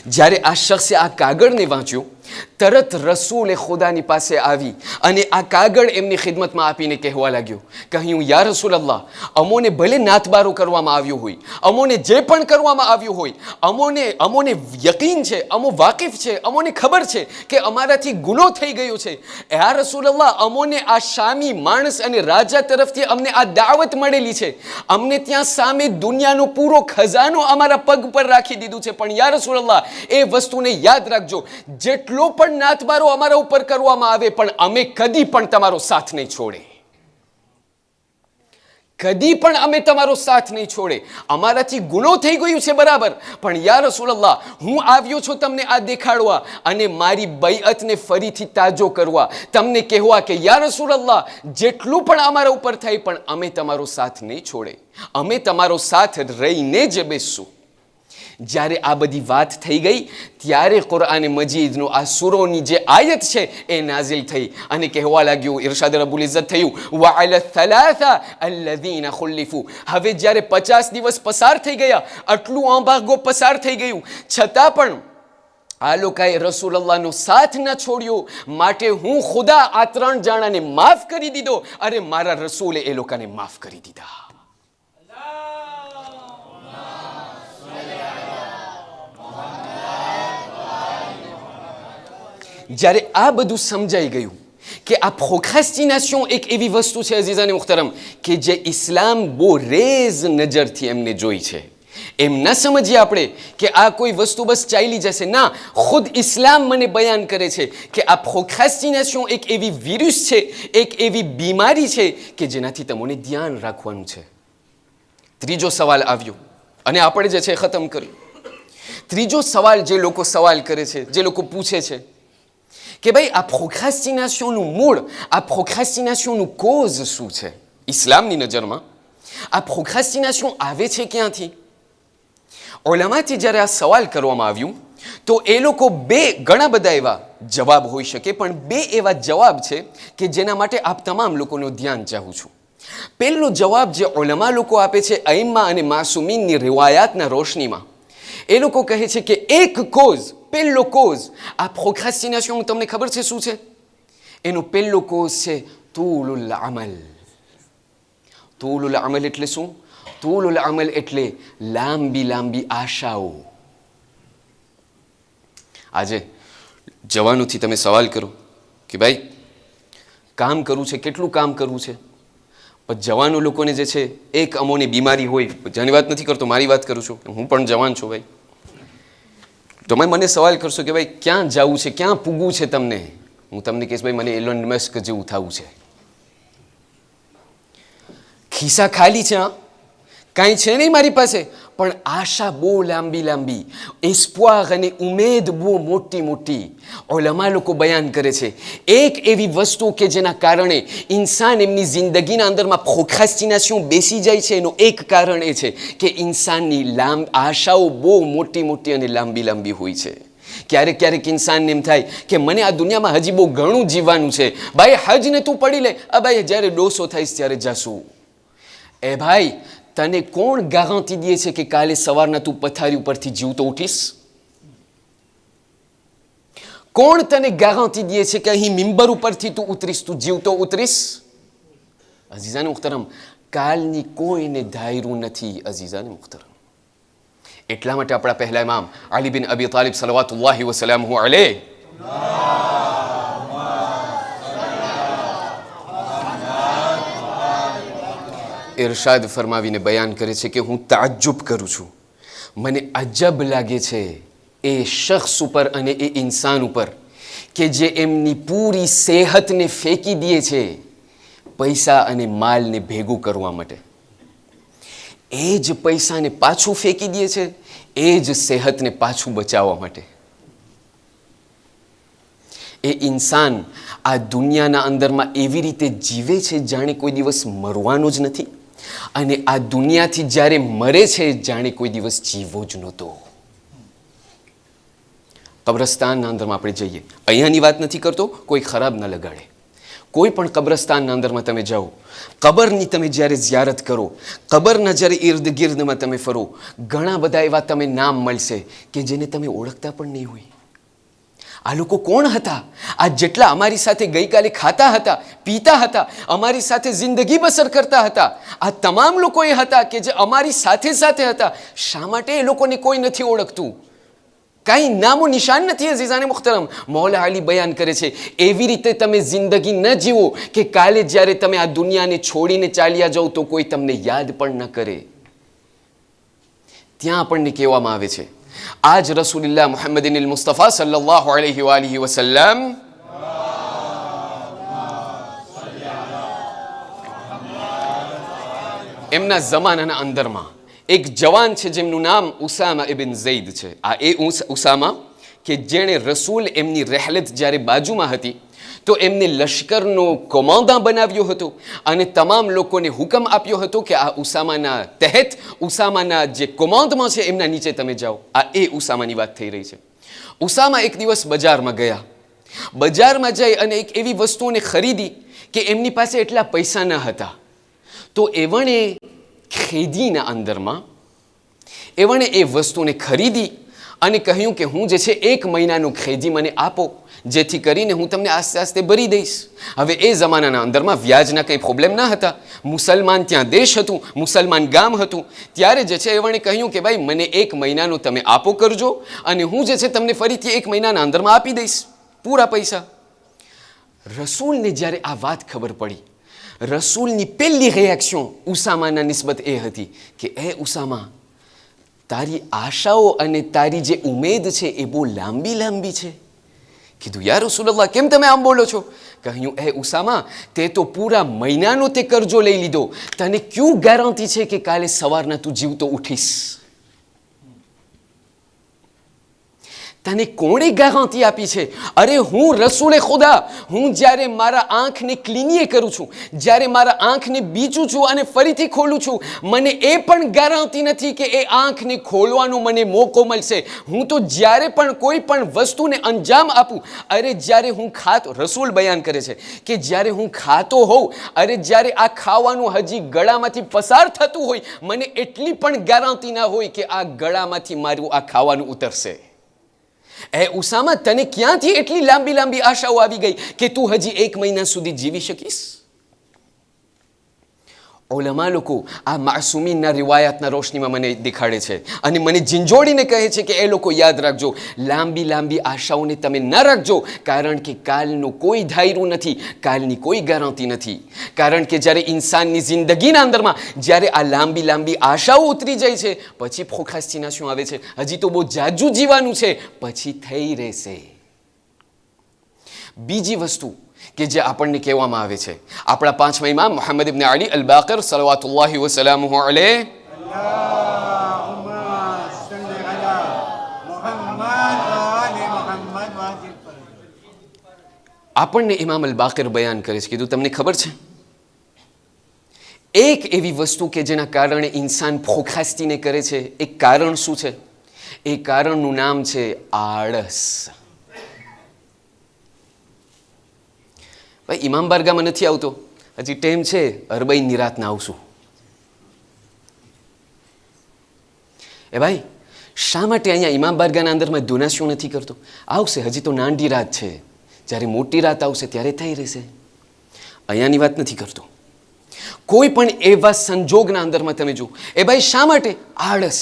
જ્યારે આ શખ્સે આ કાગળને વાંચ્યું, તરત રસૂલે ખુદાની પાસે આવી અને આ કાગળ એમની ખિદમતમાં આપીને કહેવા લાગ્યો, કહ્યું યા રસૂલ અલ્લાહ, અમોને ભલે નાતબારો કરવામાં આવ્યો હોય, અમોને જે પણ કરવામાં આવ્યું હોય, અમોને યકીન છે, અમો વાકિફ છે, અમોને ખબર છે કે અમારાથી ગુનો થઈ ગયો છે. યા રસૂલ અલ્લાહ, અમોને આ શામી માણસ અને રાજા તરફથી અમને આ દાવત મળેલી છે, અમને ત્યાં સામે દુનિયાનો પૂરો ખજાનો અમારા પગ પર રાખી દીધું છે. પણ યા રસૂલ અલ્લાહ, એ વસ્તુને યાદ રાખજો, જેટલો પણ નાતબારો અમારા ઉપર કરવામાં આવે પણ અમે કદી પણ તમારો સાથ નહીં છોડે, કદી પણ અમે તમારો સાથ નહીં છોડે. અમારાથી ગુનો થઈ ગયું છે બરાબર, પણ યા રસૂલલ્લાહ, હું આવ્યો છું તમને આ દેખાડવા અને મારી બૈઅતને ફરીથી તાજો કરવા, તમને કહેવા કે યા રસૂલલ્લાહ, જેટલું પણ અમારા ઉપર થાય પણ અમે તમારો સાથ નહીં છોડે, અમે તમારો સાથ રહીને જ બેસશું. જ્યારે આ બધી વાત થઈ ગઈ ત્યારે કુરઆન મજીદનો આ સૂરોની જે આયત છે એ નાઝિલ થઈ અને કહેવા લાગ્યું, ઇરશાદ રબ્બુલ ઇઝ્ઝત થયું, વઅલા થલાથા અલ્લઝીના ખુલ્લિફુ. હવે જ્યારે 50 દિવસ પસાર થઈ ગયા, આટલું અંબાગો પસાર થઈ ગયું, છતાં પણ આ લોકોએ રસૂલલ્લાહનો સાથ ન છોડ્યો. માટે હું ખુદા આ 3 જણાને માફ કરી દીધો. અરે મારા રસૂલે એ લોકોને માફ કરી દીધા. જ્યારે આ બધું સમજાઈ ગયું કે આ પ્રોક્રેસ્ટિનેશન એક એવી વસ્તુ છે અઝીઝાને મુખ્તરમ કે જે ઇસ્લામ બહુ રેઝ નજરથી એમને જોઈ છે, એમ ન સમજીએ આપણે કે આ કોઈ વસ્તુ બસ ચાલી જશે. ના, ખુદ ઇસ્લામ મને બયાન કરે છે કે આ પ્રોક્રાસ્ટિનેશન એક એવી વિરુસ છે, એક એવી બીમારી છે કે જેનાથી તમને ધ્યાન રાખવાનું છે. ત્રીજો સવાલ આવ્યો અને આપણે જે છે ખતમ કર્યું. ત્રીજો સવાલ જે લોકો સવાલ કરે છે, જે લોકો પૂછે છે કે ભાઈ આ પ્રોક્રાસ્ટિનેશનનું મૂળ, આ પ્રોક્રાસ્ટિનેશનનું કોઝ શું છે ઇસ્લામની નજરમાં? આ પ્રોક્રાસ્ટિનેશન આવે છે ક્યાંથી? ઉલમાથી જ્યારે આ સવાલ કરવામાં આવ્યું તો એ લોકો ઘણા બધા એવા જવાબ હોઈ શકે, પણ 2 એવા જવાબ છે કે જેના માટે આપ તમામ લોકોનું ધ્યાન ચાહું છું. પહેલો જવાબ જે ઉલમા લોકો આપે છે અઈમ્મા અને માસુમીનની રિવાયાતના રોશનીમાં, એ લોકો કહે છે કે એક કોઝ, પહેલો કોઝ આ પ્રોક્રાસ્ટિનેશન તમને ખબર છે શું છે? એનો પહેલો કોઝ છે તૂલુલ અમલ. તૂલુલ અમલ એટલે શું? તૂલુલ અમલ એટલે લાંબી આશાઓ. આજે જવાનોથી તમે સવાલ કરો કે ભાઈ કામ કરવું છે, કેટલું કામ કરવું છે? પણ જવાનો લોકોને જે છે એક અમોની બીમારી હોય, જેની વાત નથી કરતો, મારી વાત કરું છું, હું પણ જવાન છું ભાઈ. તમે મને સવાલ કરશો કે ભાઈ ક્યાં જવું છે, ક્યાં પૂગવું છે તમને? હું તમને કહીશ ભાઈ મને એલોન મસ્ક જેવું થવું છે. ખિસ્સા ખાલી છે, કાંઈ છે નહીં મારી પાસે, પણ આશા બહુ લાંબી, એસ્પોર અને ઉમેદ બહુ મોટી. ઉલમા લોકો બયાન કરે છે એક એવી વસ્તુ કે જેના કારણે ઇન્સાન એમની જિંદગીના અંદરમાં પ્રોક્રાસ્ટિનેશન બેસી જાય છે, એનું એક કારણ એ છે કે ઇન્સાનની આશાઓ બહુ મોટી અને લાંબી હોય છે. ક્યારેક ઇન્સાનને એમ થાય કે મને આ દુનિયામાં હજી બહુ ઘણું જીવવાનું છે. ભાઈ હજને તું પડી લે, આ ભાઈ જ્યારે ડોસો થઈશ ત્યારે જાશું. એ ભાઈ તને કોણ ગેરંટી દે છે કે કાલે સવારના તું પથારી ઉપરથી જીવતો ઉઠીશ? કોણ તને ગેરંટી દે છે કે અહીં મિંબર ઉપરથી તું ઉતરીશ, તું જીવતો ઉતરીશ? અઝીઝાને મુખ્તરમ, કાલની કોઈને ધાર્યું નથી. અઝીઝાને મુખ્તરમ, એટલા માટે આપણા પહેલા ઇમામ અલી બિન અબી તાલિબ સલવાતુલ્લાહી વસલામહુ અલૈહ ઇરશાદ ફરમાવીને બયાન કરે છે કે હું તાજ્જુબ કરું છું, મને અજબ લાગે છે એ શખ્સ ઉપર અને એ ઇન્સાન ઉપર કે જે એમની પૂરી સેહતને ફેંકી દે છે પૈસા અને માલને ભેગું કરવા માટે. એ જ પૈસાને પાછું ફેંકી દે છે, એ જ સેહતને પાછું બચાવવા માટે. એ ઇન્સાન આ દુનિયાના અંદરમાં એવી રીતે જીવે છે જાણે કોઈ દિવસ મરવાનો જ નથી, અને આ દુનિયાથી જ્યારે મરે છે જાણે કોઈ દિવસ જીવો જ નહોતો. કબ્રસ્તાનના અંદરમાં આપણે જઈએ, અહીંયાની વાત નથી કરતો, કોઈ ખરાબ ન લગાડે. કોઈ પણ કબ્રસ્તાનના અંદરમાં તમે જાઓ, કબરની તમે જ્યારે ઝિયારત કરો, કબરના જ્યારે ઇર્દ ગિર્દમાં તમે ફરો, ઘણા બધા એવા તમે નામ મળશે કે જેને તમે ઓળખતા પણ નહીં હોય. આ લોકો કોણ હતા? આ જેટલા અમારી સાથે ગઈકાલે ખાતા હતા, પીતા હતા, અમારી સાથે જિંદગી બસર કરતા હતા, આ તમામ લોકો એ હતા કે જે અમારી સાથે હતા. શા માટે એ લોકોને કોઈ નથી ઓળખતું? કાંઈ નામો નિશાન નથી. અઝીઝાને મુખ્તરમ, મૌલા અલી બયાન કરે છે એવી રીતે તમે જિંદગી ન જીવો કે કાલે જ્યારે તમે આ દુનિયાને છોડીને ચાલ્યા જાઓ તો કોઈ તમને યાદ પણ ન કરે. ત્યાં આપણને કહેવામાં આવે છે આજ રસૂલુલ્લાહ મુહમ્મદિન મુસ્તફા સલ્લલ્લાહુ અલૈહિ વાલિહિ વસલ્લમ એમના જમાનાના અંદરમાં એક જવાન છે જેમનું નામ ઉસામા ઇબ્ન ઝૈદ છે. આ એ ઉસામા કે જેણે રસૂલ એમની રહેલત જ્યારે બાજુમાં હતી તો એમને લશ્કરનો કમાન્ડર બનાવ્યો હતો અને તમામ લોકોને હુકમ આપ્યો હતો કે આ ઉસામાના તહેત, ઉસામાના જે કમાન્ડમાં છે એમના નીચે તમે જાઓ. આ એ ઉસામાની વાત થઈ રહી છે. ઉસામા એક દિવસ બજારમાં ગયા. બજારમાં જઈ અને એક એવી વસ્તુઓને ખરીદી કે એમની પાસે એટલા પૈસા ન હતા, તો એવણે ખેદીના અંદરમાં એવણે એ વસ્તુને ખરીદી અને કહ્યું કે હું જે છે 1 મહિનાનું ખેદી મને આપો, જેથી કરીને હું તમને આસ્તે આસ્તે ભરી દઈશ. હવે એ જમાનાના અંદરમાં વ્યાજના કંઈ પ્રોબ્લેમ ના હતા, મુસલમાન ત્યાં દેશ હતું, મુસલમાન ગામ હતું, ત્યારે જે છે એવણે કહ્યું કે ભાઈ મને 1 મહિનાનું તમે આપો કરજો અને હું જે છે તમને ફરીથી 1 મહિનાના અંદરમાં આપી દઈશ પૂરા પૈસા. રસૂલને જ્યારે આ વાત ખબર પડી, રસૂલની પહેલી રિએક્શન ઉસામાના નિસ્બત એ હતી કે એ ઉસામા, તારી આશાઓ અને તારી જે ઉમેદ છે એ બહુ લાંબી લાંબી છે. કીધું યા રસૂલલ્લાહ, કેમ તમે આમ બોલો છો? કહ્યું, એ ઉસામા, તે તો પૂરા મહિનાનો તે કરજો લઈ લીધો, તને ક્યું ગેરંટી છે કે કાલે સવારના તું જીવતો ઉઠીશ? તને કોણે ગેરંટી આપી છે? અરે હું રસૂલે ખુદા, હું જ્યારે મારા આંખને ક્લિનિએ કરું છું, જ્યારે મારા આંખને બીચું છું અને ફરીથી ખોલું છું, મને એ પણ ગેરંટી નથી કે એ આંખને ખોલવાનો મને મોકો મળશે. હું તો જ્યારે પણ કોઈ પણ વસ્તુને અંજામ આપું, અરે જ્યારે હું ખાતો, રસૂલ બયાન કરે છે કે જ્યારે હું ખાતો હોઉં, અરે જ્યારે આ ખાવાનું હજી ગળામાંથી પસાર થતું હોય, મને એટલી પણ ગેરંટી ના હોય કે આ ગળામાંથી મારું આ ખાવાનું ઉતરશે. એ ઉસામા, તને ક્યાંથી એટલી લાંબી લાંબી આશાઓ આવી ગઈ કે તું હજી 1 મહિના સુધી જીવી શકીશ? ઉલમા લોકો આ માસૂમીનના રિવાયાતના રોશનીમાં મને દેખાડે છે અને મને ઝીંઝોડીને કહે છે કે એ લોકો યાદ રાખજો, લાંબી લાંબી આશાઓને તમે ન રાખજો, કારણ કે કાલનું કોઈ ધાર્યું નથી, કાલની કોઈ ગેરંટી નથી. કારણ કે જ્યારે ઇન્સાનની જિંદગીના અંદરમાં જ્યારે આ લાંબી લાંબી આશાઓ ઉતરી જાય છે, પછી પ્રોક્રાસ્ટિનેશન આવે છે. હજી તો બહુ જાજુ જીવાનું છે, પછી થઈ રહેશે. બીજી વસ્તુ કે જે આપણને કહેવામાં આવે છે, આપણા 5મા ઇમામ મુહમ્મદ ઇબ્ન અલી અલ બાકર સલવાતુલ્લાહિ વસલામુહુ અલૈહ, આપણને ઇમામ અલ બાકર બયાન કરે છે. કીધું તમને ખબર છે એક એવી વસ્તુ કે જેના કારણે ઇન્સાન પ્રોક્રાસ્ટિને કરે છે, એક કારણ શું છે? એ કારણનું નામ છે આળસ. ભાઈ, ઇમામ બારગામાં નથી આવતો, હજી ટાઈમ છે, અરબાઈ નિરાતના આવશું. એ ભાઈ, શા માટે અહીંયા ઇમામ બારગાના અંદરમાં દુનાસ્યું નથી કરતો? આવશે, હજી તો નાની રાત છે, જ્યારે મોટી રાત આવશે ત્યારે થઈ રહેશે. અહીંયાની વાત નથી કરતો. કોઈ પણ એવા સંજોગના અંદરમાં તમે જુઓ, એ ભાઈ શા માટે આળસ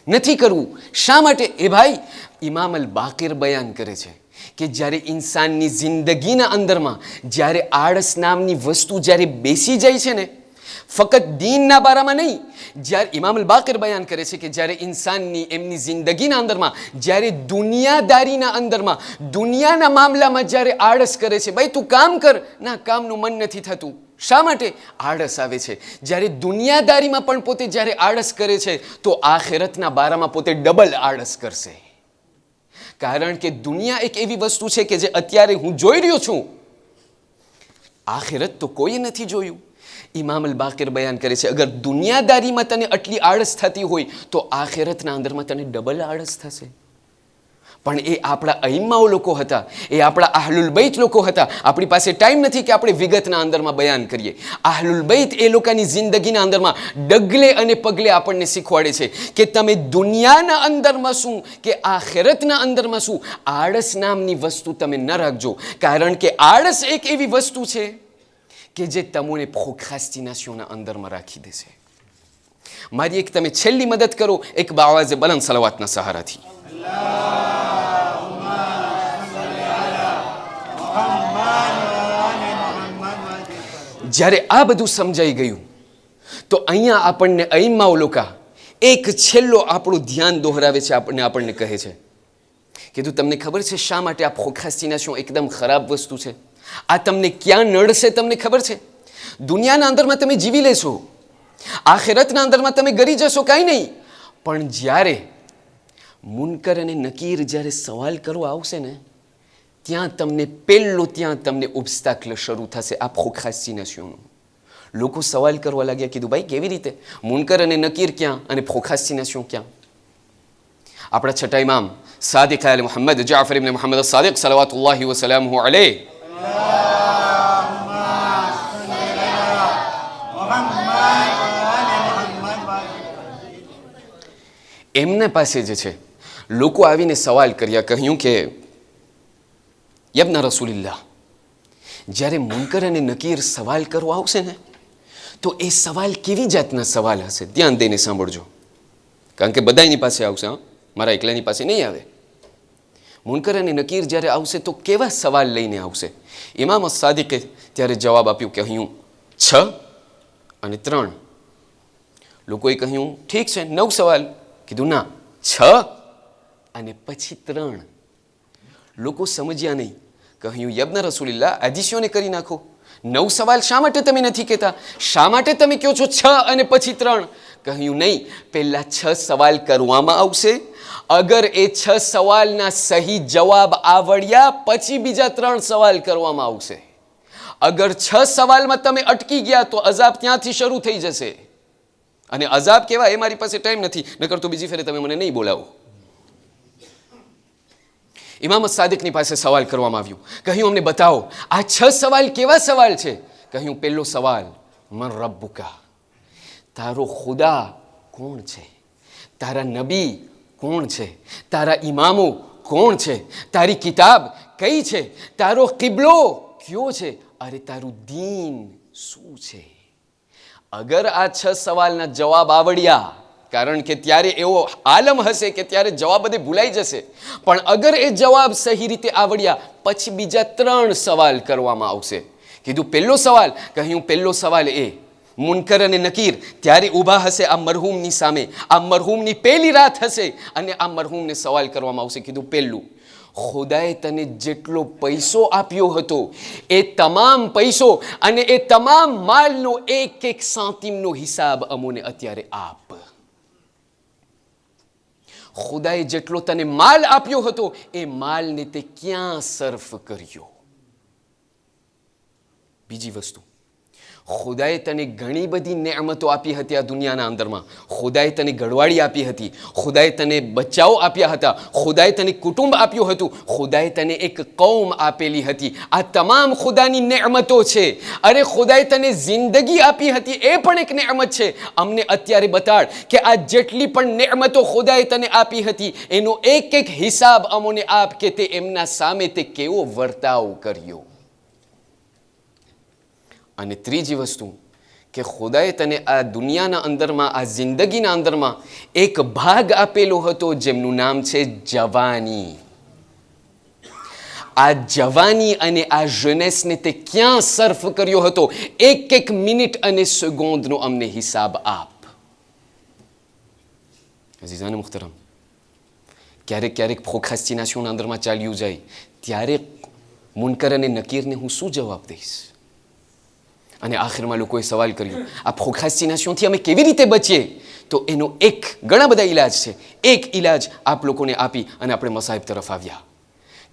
નથી કરવું? શા માટે? એ ભાઈ, ઇમામ અલ બાકિર બયાન કરે છે કે જ્યારે ઇન્સાનની જિંદગીના અંદરમાં જ્યારે આળસ નામની વસ્તુ જ્યારે બેસી જાય છે ને, ફક્ત દીનના બારામાં નહીં, જ્યારે ઇમામ અલ બાકિર બયાન કરે છે કે જ્યારે ઇન્સાનની એમની જિંદગીના અંદરમાં જ્યારે દુનિયાદારીના અંદરમાં દુનિયાના મામલામાં જ્યારે આળસ કરે છે, ભાઈ તું કામ કર, ના કામનું મન નથી થતું. શા માટે? આળસ આવે છે. જ્યારે દુનિયાદારીમાં પણ પોતે જ્યારે આળસ કરે છે, તો આખિરતના બારામાં પોતે ડબલ આળસ કરશે. કારણ કે દુનિયા એક એવી વસ્તુ છે કે જે અત્યારે હું જોઈ રહ્યો છું, આખિરત તો કોઈ નથી જોયું. ઇમામ અલ બાકિર બયાન કરે છે, અગર દુનિયાદારીમાં તને આટલી આળસ થતી હોય તો આખિરતના અંદરમાં તને ડબલ આળસ થશે. પણ એ આપણા અઈમ્માઓ લોકો હતા, એ આપણા આહલુલ બૈત લોકો હતા. આપણી પાસે ટાઈમ નથી કે આપણે વિગતના અંદરમાં બયાન કરીએ. આહલુલ બૈત એ લોકોની જિંદગીના અંદરમાં ડગલે અને પગલે આપણને શીખવાડે છે કે તમે દુનિયાના અંદરમાં શું કે આખિરતના અંદરમાં શું, આળસ નામની વસ્તુ તમે ન રાખજો. કારણ કે આળસ એક એવી વસ્તુ છે કે જે તમને પ્રોક્રાસ્ટિનેશનના અંદરમાં રાખી દેશે. મારી એક તમે છેલ્લી મદદ કરો એક બાવાઝે બલંદ સલાવાતના સહારાથી. જ્યારે આ બધું સમજાઈ ગયું તો અહીંયા આપણને અઈમ્માઓ લોકો એક છેલ્લો આપણું ધ્યાન દોહરાવે છે, આપણને કહે છે. કીધું તમને ખબર છે શા માટે આ પ્રોક્રાસ્ટિનેશન એકદમ ખરાબ વસ્તુ છે? આ તમને ક્યાં નડશે તમને ખબર છે? દુનિયાના અંદરમાં તમે જીવી લેશો, આખિરતના અંદરમાં તમે ગરી જશો, કાંઈ નહીં. પણ જ્યારે મુનકર અને નકીર જ્યારે સવાલ કરવા આવશે ને, ત્યાં તમને ઓબ્સ્ટેકલ શરૂ થશે આ પ્રોક્રાસ્ટિનેશનનું. લોકો સવાલ કરવા લાગ્યા. કીધું ભાઈ કેવી રીતે? મુનકર અને નકીર ક્યાં અને પ્રોક્રાસ્ટિનેશન ક્યાં? આપણા છઠ્ઠા ઇમામ સાદિક આલ મુહમ્મદ જાફર ઇબ્ન મુહમ્મદ સાદિક સલવાતુલ્લાહિ વસલામુહુ અલૈહ, એમના પાસે જે છે લોકો આવીને સવાલ કર્યા. કહ્યું કે યબ્ન રસૂલિલ્લાહ, જ્યારે મુનકર અને નકીર સવાલ કરવા આવશે ને, તો એ સવાલ કેવી જાતના સવાલ હશે? ધ્યાન દઈને સાંભળજો, કારણ કે બધાની પાસે આવશે, હા, મારા એકલાની પાસે નહીં આવે. મુનકર અને નકીર જ્યારે આવશે તો કેવા સવાલ લઈને આવશે? ઇમામ સાદિકે ત્યારે જવાબ આપ્યું. કહ્યું 6 અને 3. લોકોએ કહ્યું ઠીક છે, 9 સવાલ. કીધું ના, 6 અને પછી 3. લોકો સમજ્યા નહીં. કહ્યું યબ્ન રસૂલિલ્લાહ, એડિશનને કરી નાખો. 9 સવાલ શા માટે તમે નથી કહેતા? શા માટે તમે કહો છો 6 અને પછી 3? કહ્યું નહીં, પહેલા 6 સવાલ કરવામાં આવશે. અગર એ 6 સવાલના સહી જવાબ આવડ્યા પછી બીજા 3 સવાલ કરવામાં આવશે. અગર 6 સવાલમાં તમે અટકી ગયા તો અઝાબ ત્યાંથી શરૂ થઈ જશે. અને અઝાબ કેવા એ મારી પાસે ટાઈમ નથી, નકર તો બીજી ફેરે તમે મને નહીં બોલાવો. ઇમામ સાદિકની પાસે સવાલ કરવામાં આવ્યું. કહ્યું અમને બતાવો આ 6 સવાલ કેવા સવાલ છે? કહ્યું પહેલો સવાલ, મન રબ્બુકા, તારો ખુદા કોણ છે? તારા નબી કોણ છે? તારા ઇમામો કોણ છે? તારી કિતાબ કઈ છે? તારો કિબલો કયો છે? અરે તારું દીન શું છે? અગર આ 6 સવાલના જવાબ આવડ્યા, કારણ કે ત્યારે એવો આલમ હશે કે ત્યારે જવાબ બધે ભૂલાઈ જશે, પણ અગર એ જવાબ સહી રીતે આવડ્યા પછી બીજા 3 સવાલ કરવામાં આવશે. કીધું પહેલો સવાલ. કહ્યું પહેલો સવાલ એ મુનકર અને નકીર ત્યારે ઊભા હશે આ મરહૂમની સામે. આ મરહૂમની પહેલી રાત હશે અને આ મરહૂમને સવાલ કરવામાં આવશે. કીધું પહેલું, ખુદાએ તને જેટલો પૈસો આપ્યો હતો એ તમામ પૈસો અને એ તમામ માલનો એક સાંતિમનો હિસાબ અમોને અત્યારે આપ. ખુદાએ જેટલો તને માલ આપ્યો હતો એ માલને તે ક્યાં સર્ફ કર્યો? બીજી વસ્તુ, ખુદાએ તને ઘણી બધી નેમતો આપી હતી આ દુનિયાના અંદરમાં. ખુદાએ તને ઘરવાળી આપી હતી, ખુદાએ તને બચ્ચાઓ આપ્યા હતા, ખુદાએ તને કુટુંબ આપ્યું હતું, ખુદાએ તને એક કૌમ આપેલી હતી. આ તમામ ખુદાની નેમતો છે. અરે ખુદાએ તને જિંદગી આપી હતી, એ પણ એક નેમત છે. અમને અત્યારે બતાડ કે આ જેટલી પણ નેમતો ખુદાએ તને આપી હતી એનો એક હિસાબ અમોને આપ કે તે એમના સામે તે કેવો વર્તાવ કર્યો. અને ત્રીજી વસ્તુ કે ખુદાએ તને આ દુનિયાના અંદરમાં, આ જિંદગીના અંદરમાં એક ભાગ આપેલો હતો જેમનું નામ છે જવાની. આ જવાની અને આ જેનેસને તે ક્યાં સર્ફ કર્યો હતો? એક મિનિટ અને સેકન્ડનો અમને હિસાબ આપ. અઝીઝાન મુહતરમ, ક્યારેક પ્રોક્રાસ્ટિનેશનના અંદરમાં ચાલ્યું જાય ત્યારે મુનકર અને નકીરને હું શું જવાબ દઈશ? અને આખિરમાં લોકોએ સવાલ કર્યો આ પ્રોક્રાસ્ટિનેશનથી અમે કેવી રીતે બચીએ? તો એનો ઘણા બધા ઈલાજ છે. એક ઈલાજ આપ લોકોને આપી અને આપણે મસાહિબ તરફ આવ્યા.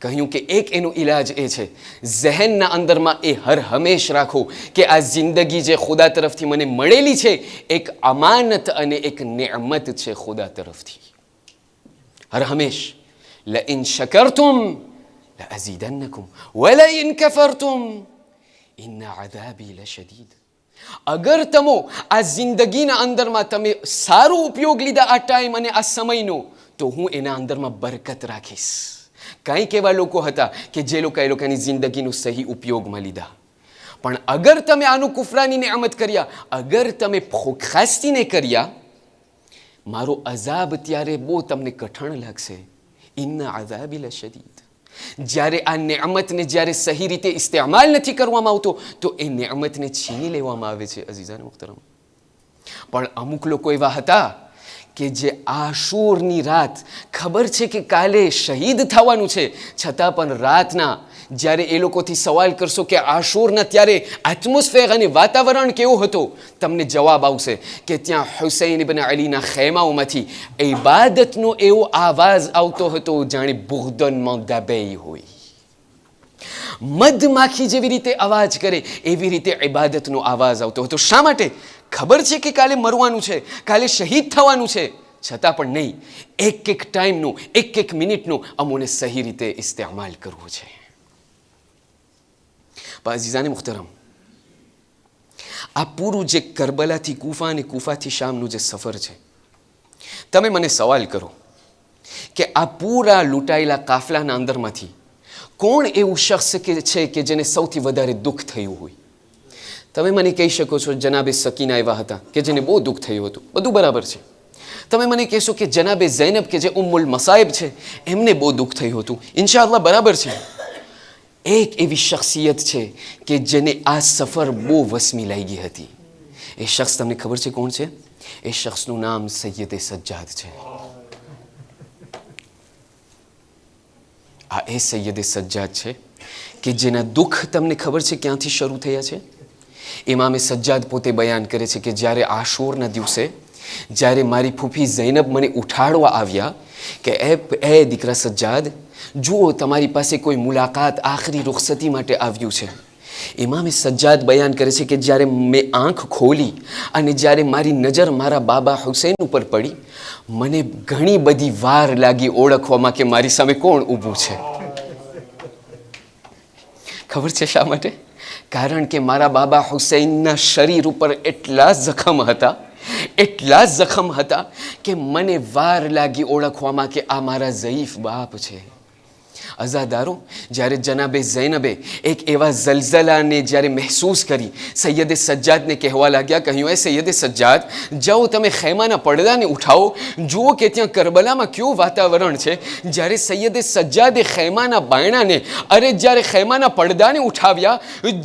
કહ્યું કે એનો ઈલાજ એ છે, ઝહેનના અંદરમાં એ હર હંમેશ રાખો કે આ જિંદગી જે ખુદા તરફથી મને મળેલી છે એક અમાનત અને એક નેમત છે ખુદા તરફથી. હર હંમેશ લઇન શકરતુમ લઅઝીદન્નકુમ વલઇન કફરતુમ ઇન્ના અઝાબી લશદીદ. અગર તમે આ જિંદગીના અંદરમાં તમે સારો ઉપયોગ લીધા આ ટાઈમ અને આ સમયનો, તો હું એના અંદરમાં બરકત રાખીશ. કંઈક એવા લોકો હતા કે જે લોકોની જિંદગીનો સહી ઉપયોગમાં લીધા. પણ અગર તમે આનું કુફરાની નેમત કર્યા, અગર તમે પ્રોક્રાસ્ટિને કર્યા, મારો અઝાબ ત્યારે બહુ તમને કઠણ લાગશે. ઇન્ના અઝાબી લશદીદ. જ્યારે આ નેમતને જ્યારે સહી રીતે ઇસ્તેમાલ નથી કરવામાં આવતો તો એ નેમતને છીની લેવામાં આવે છે. અઝીઝાન મુહતરમ, પણ અમુક લોકો એવા હતા કે જે આશુરની રાત, ખબર છે કે કાલે શહીદ થવાનું છે, છતાં પણ રાતના જ્યારે એ લોકોથી સવાલ કરશો કે આશુરના ત્યારે એટમોસ્ફેર અને વાતાવરણ કેવો હતો, તમને જવાબ આવશે કે ત્યાં હુસૈન ઇબ્ન અલીના ખેમાઓમાંથી ઇબાદતનો એવો આવાજ આવતો હતો જાણે બુગદનમાં દબાઈ હોય. મધમાખી જેવી રીતે અવાજ કરે એવી રીતે ઇબાદતનો આવાજ આવતો હતો. શા માટે? ખબર છે કે કાલે મરવાનું છે, કાલે શહીદ થવાનું છે, છતાં પણ નહીં, એક ટાઈમનો, એક મિનિટનો અમોને સહી રીતે ઇસ્તેમાલ કરવો છે. અઝીઝાન મુહતરમ, આ પૂરું જે કરબલાથી કૂફા અને કૂફાથી શામનું જે સફર છે, તમે મને સવાલ કરો કે આ પૂરા લૂંટાયેલા કાફલાના અંદરમાંથી કોણ એવું શખ્સ છે કે જેને સૌથી વધારે દુઃખ થયું હોય? તમે મને કહી શકો છો જનાબે સકીના એવા હતા કે જેને બહુ દુઃખ થયું હતું, બધું બરાબર છે. તમે મને કહેશો કે જનાબે ઝૈનબ કે જે ઉમ્મુલ મસાઇબ છે એમને બહુ દુઃખ થયું હતું, ઇન્શાઅલ્લાહ બરાબર છે. એક એવી શખ્સિયત છે કે જેને આ સફર બહુ વસમી લાગી હતી. એ શખ્સ તમને ખબર છે કોણ છે? એ શખ્સનું નામ સૈયદે સજ્જાદ છે. આ એ સૈયદે સજ્જાદ છે કે જેના દુઃખ તમને ખબર છે ક્યાંથી શરૂ થયા છે? ઇમામે સજ્જાદ પોતે બયાન કરે છે કે જ્યારે આશૂરના દિવસે જ્યારે મારી ફૂફી ઝૈનબ મને ઉઠાડવા આવ્યા કે એ દીકરા સજ્જાદ, જુઓ તમારી પાસે કોઈ મુલાકાત આખરી રૂખસતી માટે આવ્યું છે. ઇમામે સજ્જાદ બયાન કરે છે કે જ્યારે મેં આંખ ખોલી અને જ્યારે મારી નજર મારા બાબા હુસૈન ઉપર પડી, મને ઘણી બધી વાર લાગી ઓળખવામાં કે મારી સામે કોણ ઊભું છે. ખબર છે શા માટે? કારણ કે મારા બાબા હુસૈનના શરીર ઉપર એટલા જખમ હતા કે મને વાર લાગી ઓળખવામાં કે આ મારા ઝઈફ બાપ છે. અઝાદારો, જ્યારે જનાબે ઝૈનબે એક એવા ઝલઝલાને જ્યારે મહેસૂસ કરી, સૈયદે સજ્જાદને કહેવા લાગ્યા, કહ્યું, એ સૈયદે સજ્જાદ, જાઓ તમે ખૈમાના પડદાને ઉઠાવો, જુઓ કે ત્યાં કરબલામાં કેવું વાતાવરણ છે. જ્યારે સૈયદે સજ્જાદે ખૈમાના બાયણાને જ્યારે ખૈમાના પડદાને ઉઠાવ્યા,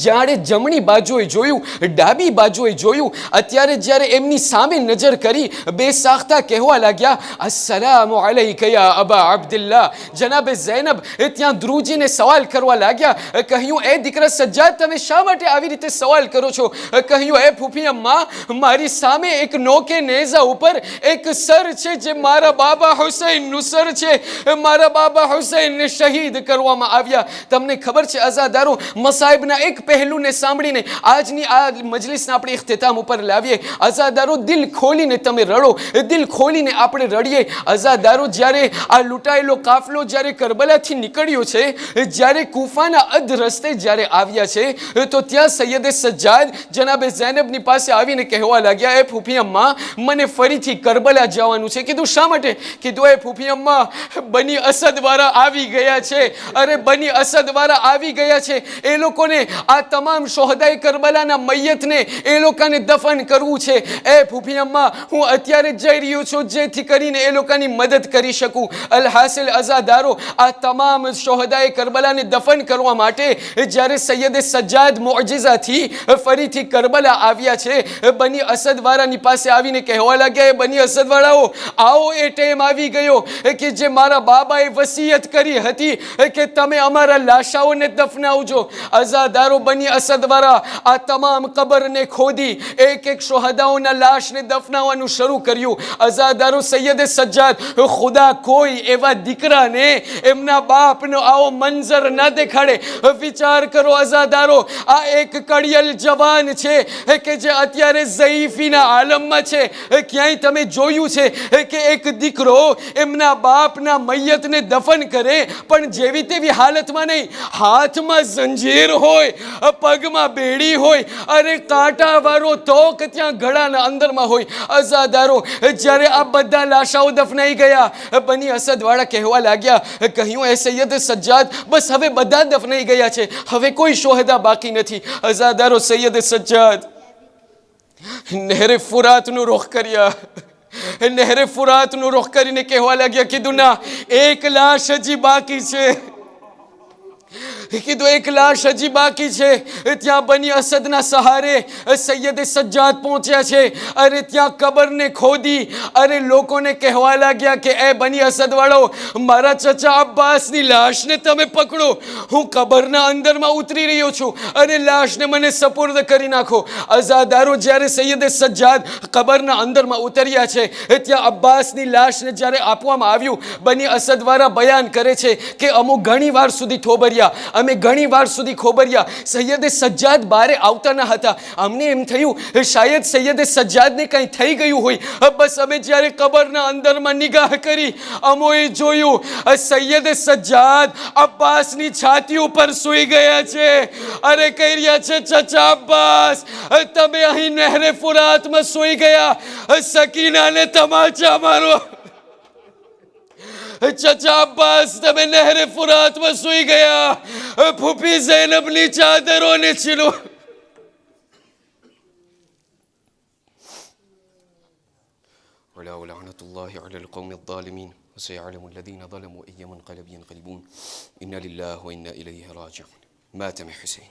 જ્યારે જમણી બાજુએ જોયું, ડાબી બાજુએ જોયું, અત્યારે જ્યારે એમની સામે નજર કરી, બેસાખ્તા કહેવા લાગ્યા, અસ્સલામુ અલૈકા યા અબા અબ્દુલ્લાહ. જનાબે ઝૈનબ ત્યાં ધ્રુજીને સવાલ કરવા લાગ્યા. કહ્યું, એ દીકરા સજ્જાદ, તમે શા માટે આવી રીતે સવાલ કરો છો? કહ્યું, એ ફૂફી અમ્મા, મારી સામે એક નોકે નેઝા ઉપર એક સર છે જે મારા બાબા હુસૈનનું સર છે. મારા બાબા હુસૈનને શહીદ કરવામાં આવ્યા. તમને ખબર છે અઝાદારો, મસાઈબના એક પહેલુને સાંભળીને આજની આ મજલિસના આપણે ઇખ્તિતામ ઉપર લાવીએ. અઝાદારો, દિલ ખોલીને તમે રડો, દિલ ખોલીને આપણે રડીએ. અઝાદારો, જ્યારે આ લૂંટાયેલો કાફલો જ્યારે કરબલાથી નીકળ્યો છે, જ્યારે કૂફાના અધ રસ્તે જ્યારે આવ્યા છે, તો ત્યાં સૈયદે સજ્જાદ જનાબે ઝૈનબની પાસે આવીને કહેવા લાગ્યા, એ ફૂફી અમ્મા, મને ફરીથી કરબલા જવાનું છે. કીધું, શા માટે? કીધું, એ ફૂફી અમ્મા, બની અસદવાળા આવી ગયા છે. અરે બની અસદવાળા આવી ગયા છે. એ લોકોને આ તમામ શોહદાએ કરબલાના મૈયતને એ લોકોને દફન કરવું છે. એ ફૂફી અમ્મા, હું અત્યારે જ જઈ રહ્યો છું જેથી કરીને એ લોકોની મદદ કરી શકું. અલહાસિલ અઝાદારો, આ તમામ શોહદાએ કરબલાને દફન કરવા માટે જ્યારે સૈયદે સજ્જાદ મુઅજિઝાથી ફરીથી કરબલા આવ્યા છે, બની અસદવાળાની પાસે આવીને કહેવા લાગ્યા, એ બની અસદવાળાઓ, આવો, એ ટાઈમ આવી ગયો કે જે મારા બાબાએ વસિયત કરી હતી કે તમે અમારા લાશાઓને દફનાવજો. અઝાદારો, બની અસદવાળા આ તમામ કબરને ખોદી એક એક શોહદાઓના લાશને દફનાવવાનું શરૂ કર્યું. અઝાદારો, સૈયદે સજ્જાદ, ખુદા કોઈ એવા દીકરાને એમના બાપનો આવો મંઝર ન દેખાડે. વિચાર કરો અઝાદારો, આ એક કડિયલ જવાન છે કે જે અત્યારે ઝઈફીના આલમમાં છે. ક્યાંય તમે જોયું છે કે એક દીકરો એમના બાપના મૈયતને દફન કરે, પણ જેવી તેવી હાલતમાં નહીં, હાથમાં જંજીર હોય, પગમાં બેડી હોય, અરે કાંટાવાળો તોક ત્યાં ગળાના અંદરમાં હોય. અઝાદારો, જ્યારે આ બધા લાશાઓ દફનાઈ ગયા, બની અસદવાળા કહેવા લાગ્યા, કહ્યું, એ સૈયદ સજ્જાદ, બસ હવે બધા દફનાઈ ગયા છે, હવે કોઈ શોહદા બાકી નથી. અઝાદારો, સૈયદ સજ્જાદ નહેરે ફુરાતનું રૂખ કર્યા. નહેરે ફુરાતનું રૂખ કરીને કહેવા લાગ્યા, કીધું, ના, એક લાશ હજી બાકી છે. કીધું, એક લાશ હજી બાકી છે. ત્યાં બની અસદના સહારે સૈયદે સજ્જાદ પહોંચ્યા છે. અરે ત્યાં કબરને ખોદી અરે લોકોને કહેવા લાગ્યા કે એ બની અસદવાળો, મારા ચચા અબ્બાસની લાશને તમે પકડો, હું કબરના અંદરમાં ઉતરી રહ્યો છું, અરે લાશને મને સપુર્દ કરી નાખો. અઝાદારો, જ્યારે સૈયદે સજ્જાદ કબરના અંદરમાં ઉતર્યા છે, ત્યાં અબ્બાસની લાશને જ્યારે આપવામાં આવ્યું, બની અસદવાળા બયાન કરે છે કે અમુક ઘણી વાર સુધી થોભર્યા, અમે ઘણી વાર સુધી ખોબર્યા. સૈયદે સજ્જાદ બારે આવતા ન હતા. અમને એમ થયું શાયદ સૈયદે સજ્જાદને કંઈ થઈ ગયું હોય. બસ અમે જ્યારે કબરના અંદરમાં નિગાહ કરી, અમોએ જોયું સૈયદે સજ્જાદ અબ્બાસની છાતી ઉપર સૂઈ ગયા છે. અરે કહી રહ્યા છે, ચચા અબ્બાસ, તમે અહીં નહેરે ફુરાતમાં સૂઈ ગયા, સકીનાને તમાચા મારો. ચચા અબ્બાસ, તમે નહેરે ફુરાતમાં સૂઈ ગયા, ફૂફી ઝૈનબની ચાદરોને છીનો. લઅનતુલ્લાહિ અલલ કૌમિ ઝાલિમીન વસયઅલમુ અલ્લઝીના ઝલમુ અય્ય મુન્કલબિન યન્કલિબૂન. ઇન્ના લિલ્લાહિ વ ઇન્ના ઇલૈહિ રાજિഊન. માતમ હુસૈન.